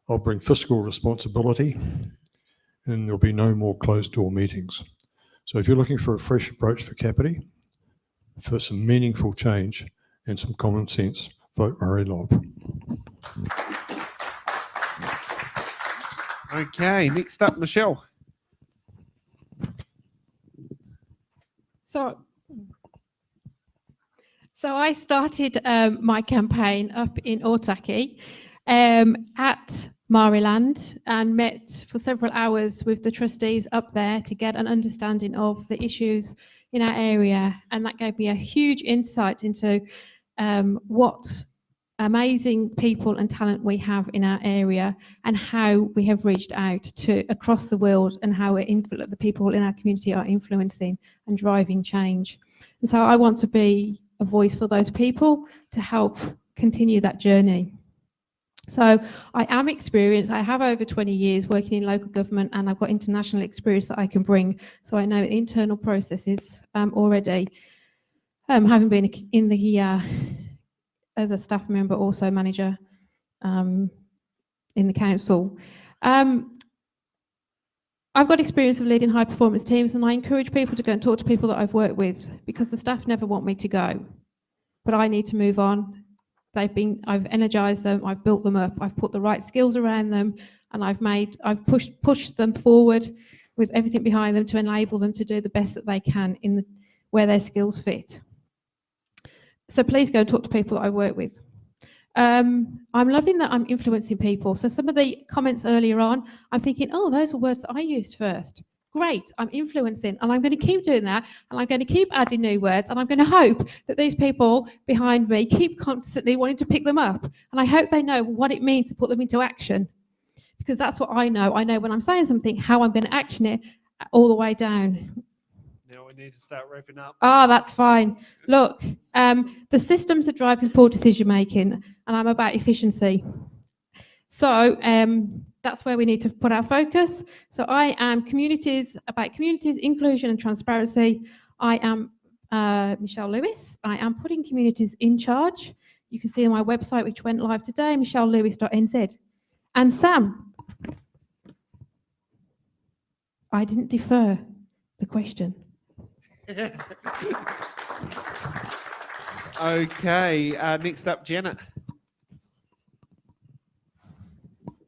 I'll bring fiscal responsibility, and there'll be no more closed-door meetings. So if you're looking for a fresh approach for Kapiti, for some meaningful change and some common sense, vote Murray Lobb. Okay, next up, Michelle. So I started my campaign up in Otaki at Mariland and met for several hours with the trustees up there to get an understanding of the issues in our area. And that gave me a huge insight into what amazing people and talent we have in our area and how we have reached out to across the world and how the people in our community are influencing and driving change. And so I want to be a voice for those people to help continue that journey. So I am experienced. I have over 20 years working in local government, and I've got international experience that I can bring. So I know the internal processes already, having been in the as a staff member, also manager in the council. I've got experience of leading high performance teams, and I encourage people to go and talk to people that I've worked with, because the staff never want me to go, but I need to move on. I've energized them, I've built them up, I've put the right skills around them, and I've pushed them forward with everything behind them to enable them to do the best that they can where their skills fit. So please go and talk to people that I work with. I'm loving that I'm influencing people. So some of the comments earlier on, I'm thinking, oh, those were words that I used first. Great, I'm influencing, and I'm going to keep doing that, and I'm going to keep adding new words, and I'm going to hope that these people behind me keep constantly wanting to pick them up, and I hope they know what it means to put them into action, because that's what I know. I know when I'm saying something, how I'm going to action it all the way down. Now we need to start wrapping up. Oh, that's fine. Look, the systems are driving poor decision making, and I'm about efficiency. So that's where we need to put our focus. So I am about communities, inclusion and transparency. I am Michelle Lewis. I am putting communities in charge. You can see on my website, which went live today, michellelewis.nz. And Sam, I didn't defer the question. Okay, next up, Janet.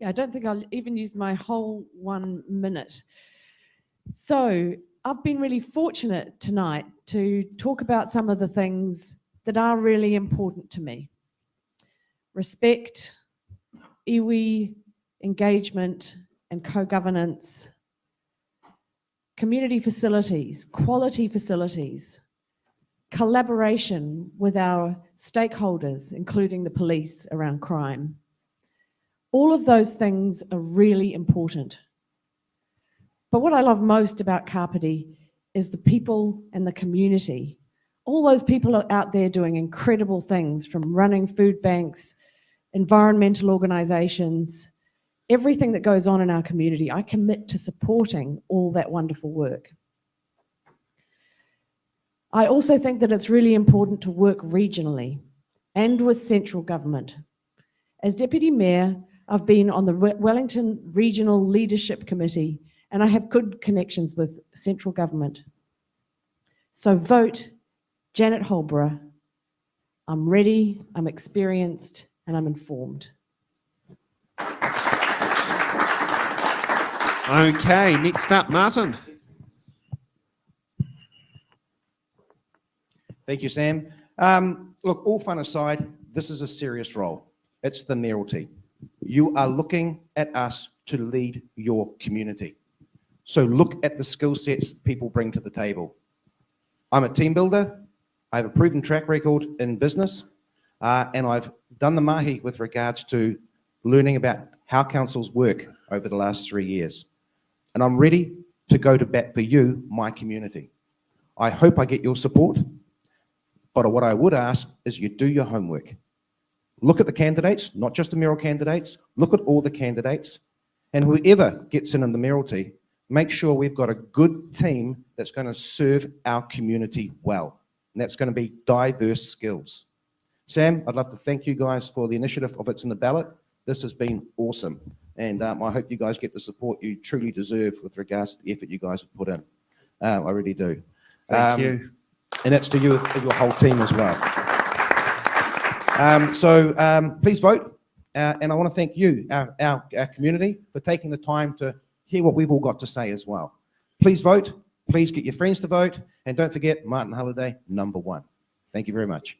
I don't think I'll even use my whole 1 minute. So I've been really fortunate tonight to talk about some of the things that are really important to me. Respect, iwi, engagement and co-governance, community facilities, quality facilities, collaboration with our stakeholders, including the police around crime. All of those things are really important. But what I love most about Kapiti is the people and the community. All those people are out there doing incredible things, from running food banks, environmental organisations, everything that goes on in our community. I commit to supporting all that wonderful work. I also think that it's really important to work regionally and with central government. As Deputy Mayor, I've been on the Wellington Regional Leadership Committee, and I have good connections with central government. So vote Janet Holborow. I'm ready, I'm experienced, and I'm informed. Okay, next up, Martin. Thank you, Sam. Look, all fun aside, this is a serious role. It's the mayoralty. You are looking at us to lead your community. So look at the skill sets people bring to the table. I'm a team builder. I have a proven track record in business, and I've done the mahi with regards to learning about how councils work over the last 3 years. And I'm ready to go to bat for you, my community. I hope I get your support, but what I would ask is you do your homework. Look at the candidates, not just the mayoral candidates, look at all the candidates, and whoever gets in the mayoralty, make sure we've got a good team that's going to serve our community well. And that's going to be diverse skills. Sam, I'd love to thank you guys for the initiative of It's in the Ballot. This has been awesome. And I hope you guys get the support you truly deserve with regards to the effort you guys have put in. I really do. Thank you. And that's to you and your whole team as well. Please vote. And I want to thank you, our community, for taking the time to hear what we've all got to say as well. Please vote. Please get your friends to vote. And don't forget, Martin Halliday, #1. Thank you very much.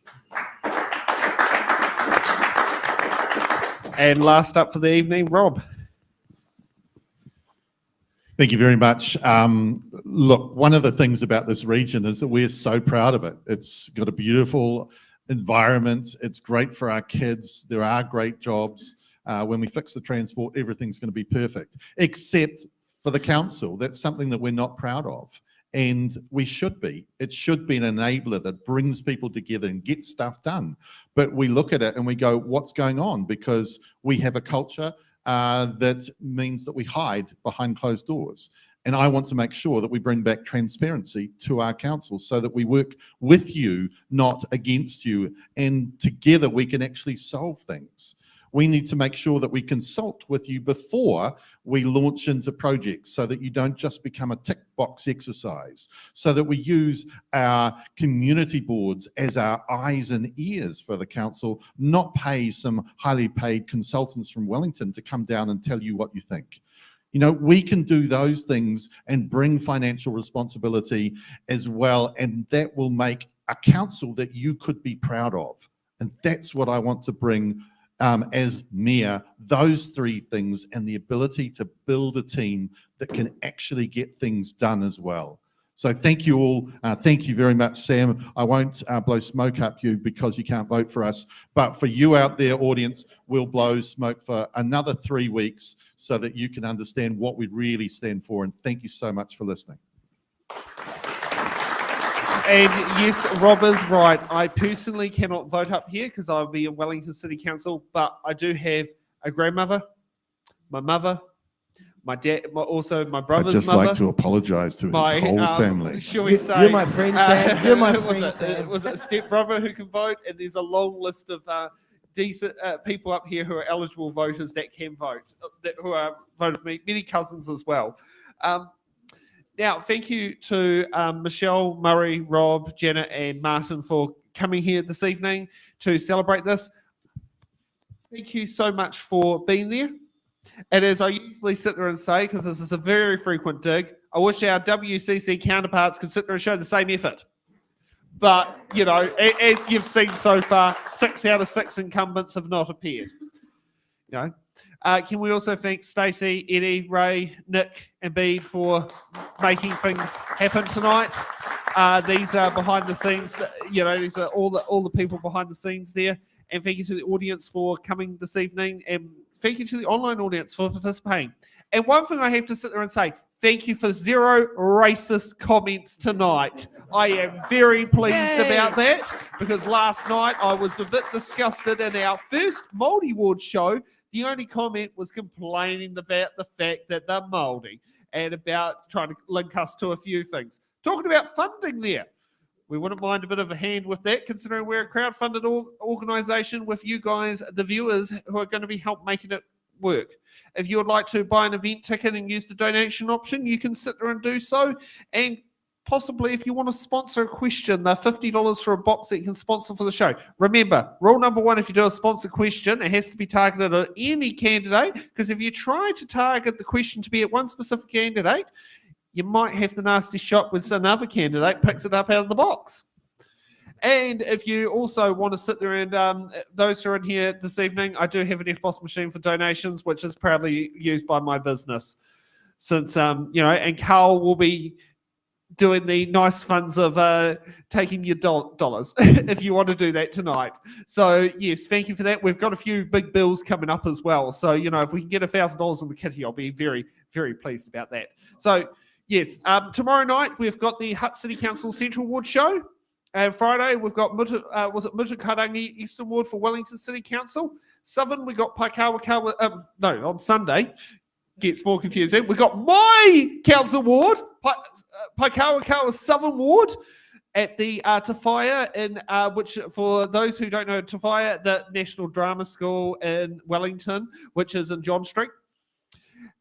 And last up for the evening, Rob. Thank you very much. Look, one of the things about this region is that we're so proud of it. It's got a beautiful environment. It's great for our kids. There are great jobs. When we fix the transport, everything's going to be perfect, except for the council. That's something that we're not proud of. And we should be. It should be an enabler that brings people together and gets stuff done. But we look at it and we go, what's going on? Because we have a culture that means that we hide behind closed doors. And I want to make sure that we bring back transparency to our council so that we work with you, not against you. And together we can actually solve things. We need to make sure that we consult with you before we launch into projects so that you don't just become a tick box exercise, so that we use our community boards as our eyes and ears for the council, not pay some highly paid consultants from Wellington to come down and tell you what you think. You know, we can do those things and bring financial responsibility as well, and that will make a council that you could be proud of. And that's what I want to bring as mayor, those three things, and the ability to build a team that can actually get things done as well. So thank you all. Thank you very much, Sam. I won't blow smoke up you because you can't vote for us, but for you out there, audience, we'll blow smoke for another 3 weeks so that you can understand what we really stand for. And thank you so much for listening. And yes, Rob is right. I personally cannot vote up here because I'll be in Wellington City Council, but I do have a grandmother, my mother, my dad, also my brother's I'd just mother. like to apologise to his whole family. Shall we say? You're my friend, Sam. You're my friend, Sam. Was it a stepbrother who can vote? And there's a long list of decent people up here who are eligible voters that can vote, who are voted for me. Many cousins as well. Now, thank you to Michelle, Murray, Rob, Janet, and Martin for coming here this evening to celebrate this. Thank you so much for being there. And as I usually sit there and say, because this is a very frequent dig, I wish our WCC counterparts could sit there and show the same effort. But, you know, as you've seen so far, 6 out of 6 incumbents have not appeared. You know, can we also thank Stacey, Eddie, Ray, Nick, and Bede for making things happen tonight? These are behind the scenes. You know, these are all the people behind the scenes there. And thank you to the audience for coming this evening, and thank you to the online audience for participating. And one thing I have to sit there and say, thank you for 0 racist comments tonight. I am very pleased about that, because last night I was a bit disgusted. In our first Māori Ward show, the only comment was complaining about the fact that they're Māori and about trying to link us to a few things. Talking about funding there. We wouldn't mind a bit of a hand with that, considering we're a crowd-funded organisation with you guys, the viewers, who are going to be help making it work. If you would like to buy an event ticket and use the donation option, you can sit there and do so. And possibly, if you want to sponsor a question, they're $50 for a box that you can sponsor for the show. Remember, rule number 1, if you do a sponsor question, it has to be targeted at any candidate, because if you try to target the question to be at one specific candidate, you might have the nasty shot when another candidate picks it up out of the box. And if you also want to sit there and those who are in here this evening, I do have an FBOS machine for donations, which is proudly used by my business. Since, you know, and Carl will be doing the nice funds of taking your dollars if you want to do that tonight. So, yes, thank you for that. We've got a few big bills coming up as well. So, you know, if we can get $1,000 in the kitty, I'll be very, very pleased about that. So, yes, tomorrow night we've got the Hutt City Council Central Ward show. And Friday we've got Mutakarangi Eastern Ward for Wellington City Council. Southern we got Paikawakawa. No, on Sunday gets more confusing. We got my council ward, Paikawakawa Southern Ward, at the Tawhaia, in which, for those who don't know Tawhaia, the National Drama School in Wellington, which is in John Street.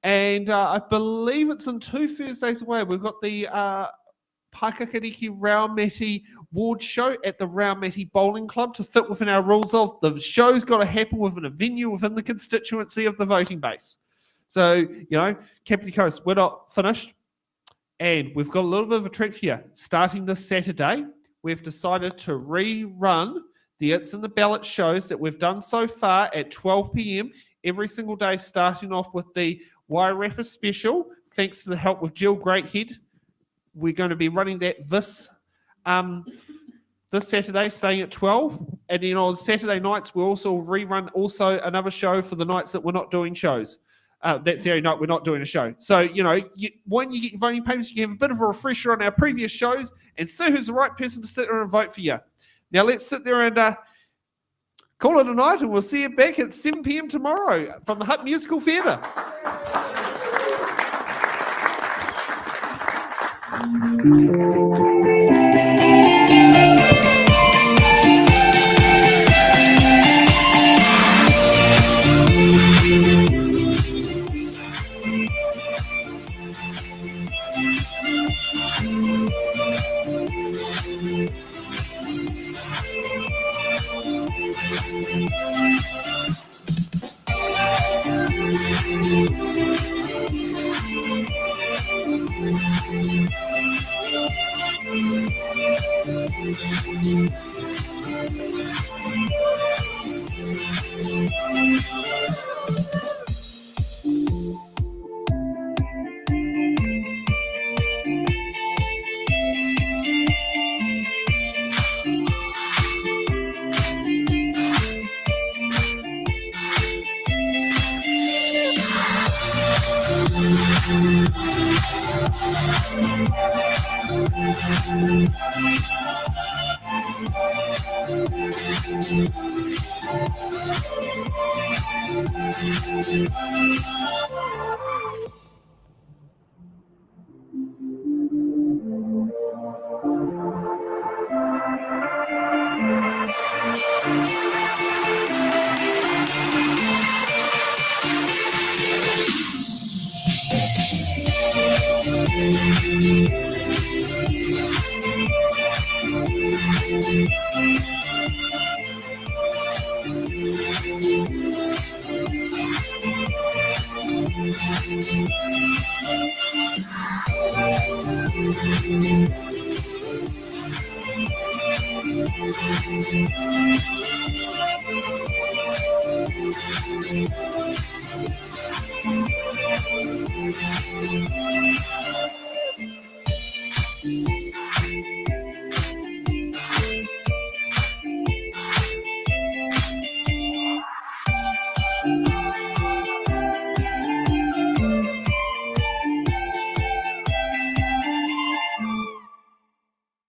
And I believe it's in 2 Thursdays away. We've got the Pakakariki Raumati Ward show at the Raumati Bowling Club to fit within our rules of the show's got to happen within a venue within the constituency of the voting base. So, you know, Kapiti Coast, we're not finished. And we've got a little bit of a trick here. Starting this Saturday, we've decided to rerun the It's in the Ballot shows that we've done so far at 12 p.m. every single day, starting off with the Wairarapa special, thanks to the help with Jill Greathead. We're going to be running that this Saturday, staying at 12. And then on Saturday nights, we'll also rerun another show for the nights that we're not doing shows. That's the only night we're not doing a show. So, you know, when you get your voting papers, you can have a bit of a refresher on our previous shows and see who's the right person to sit there and vote for you. Now, let's sit there and call it a night, and we'll see you back at 7 p.m. tomorrow from the Hutt Musical Theatre.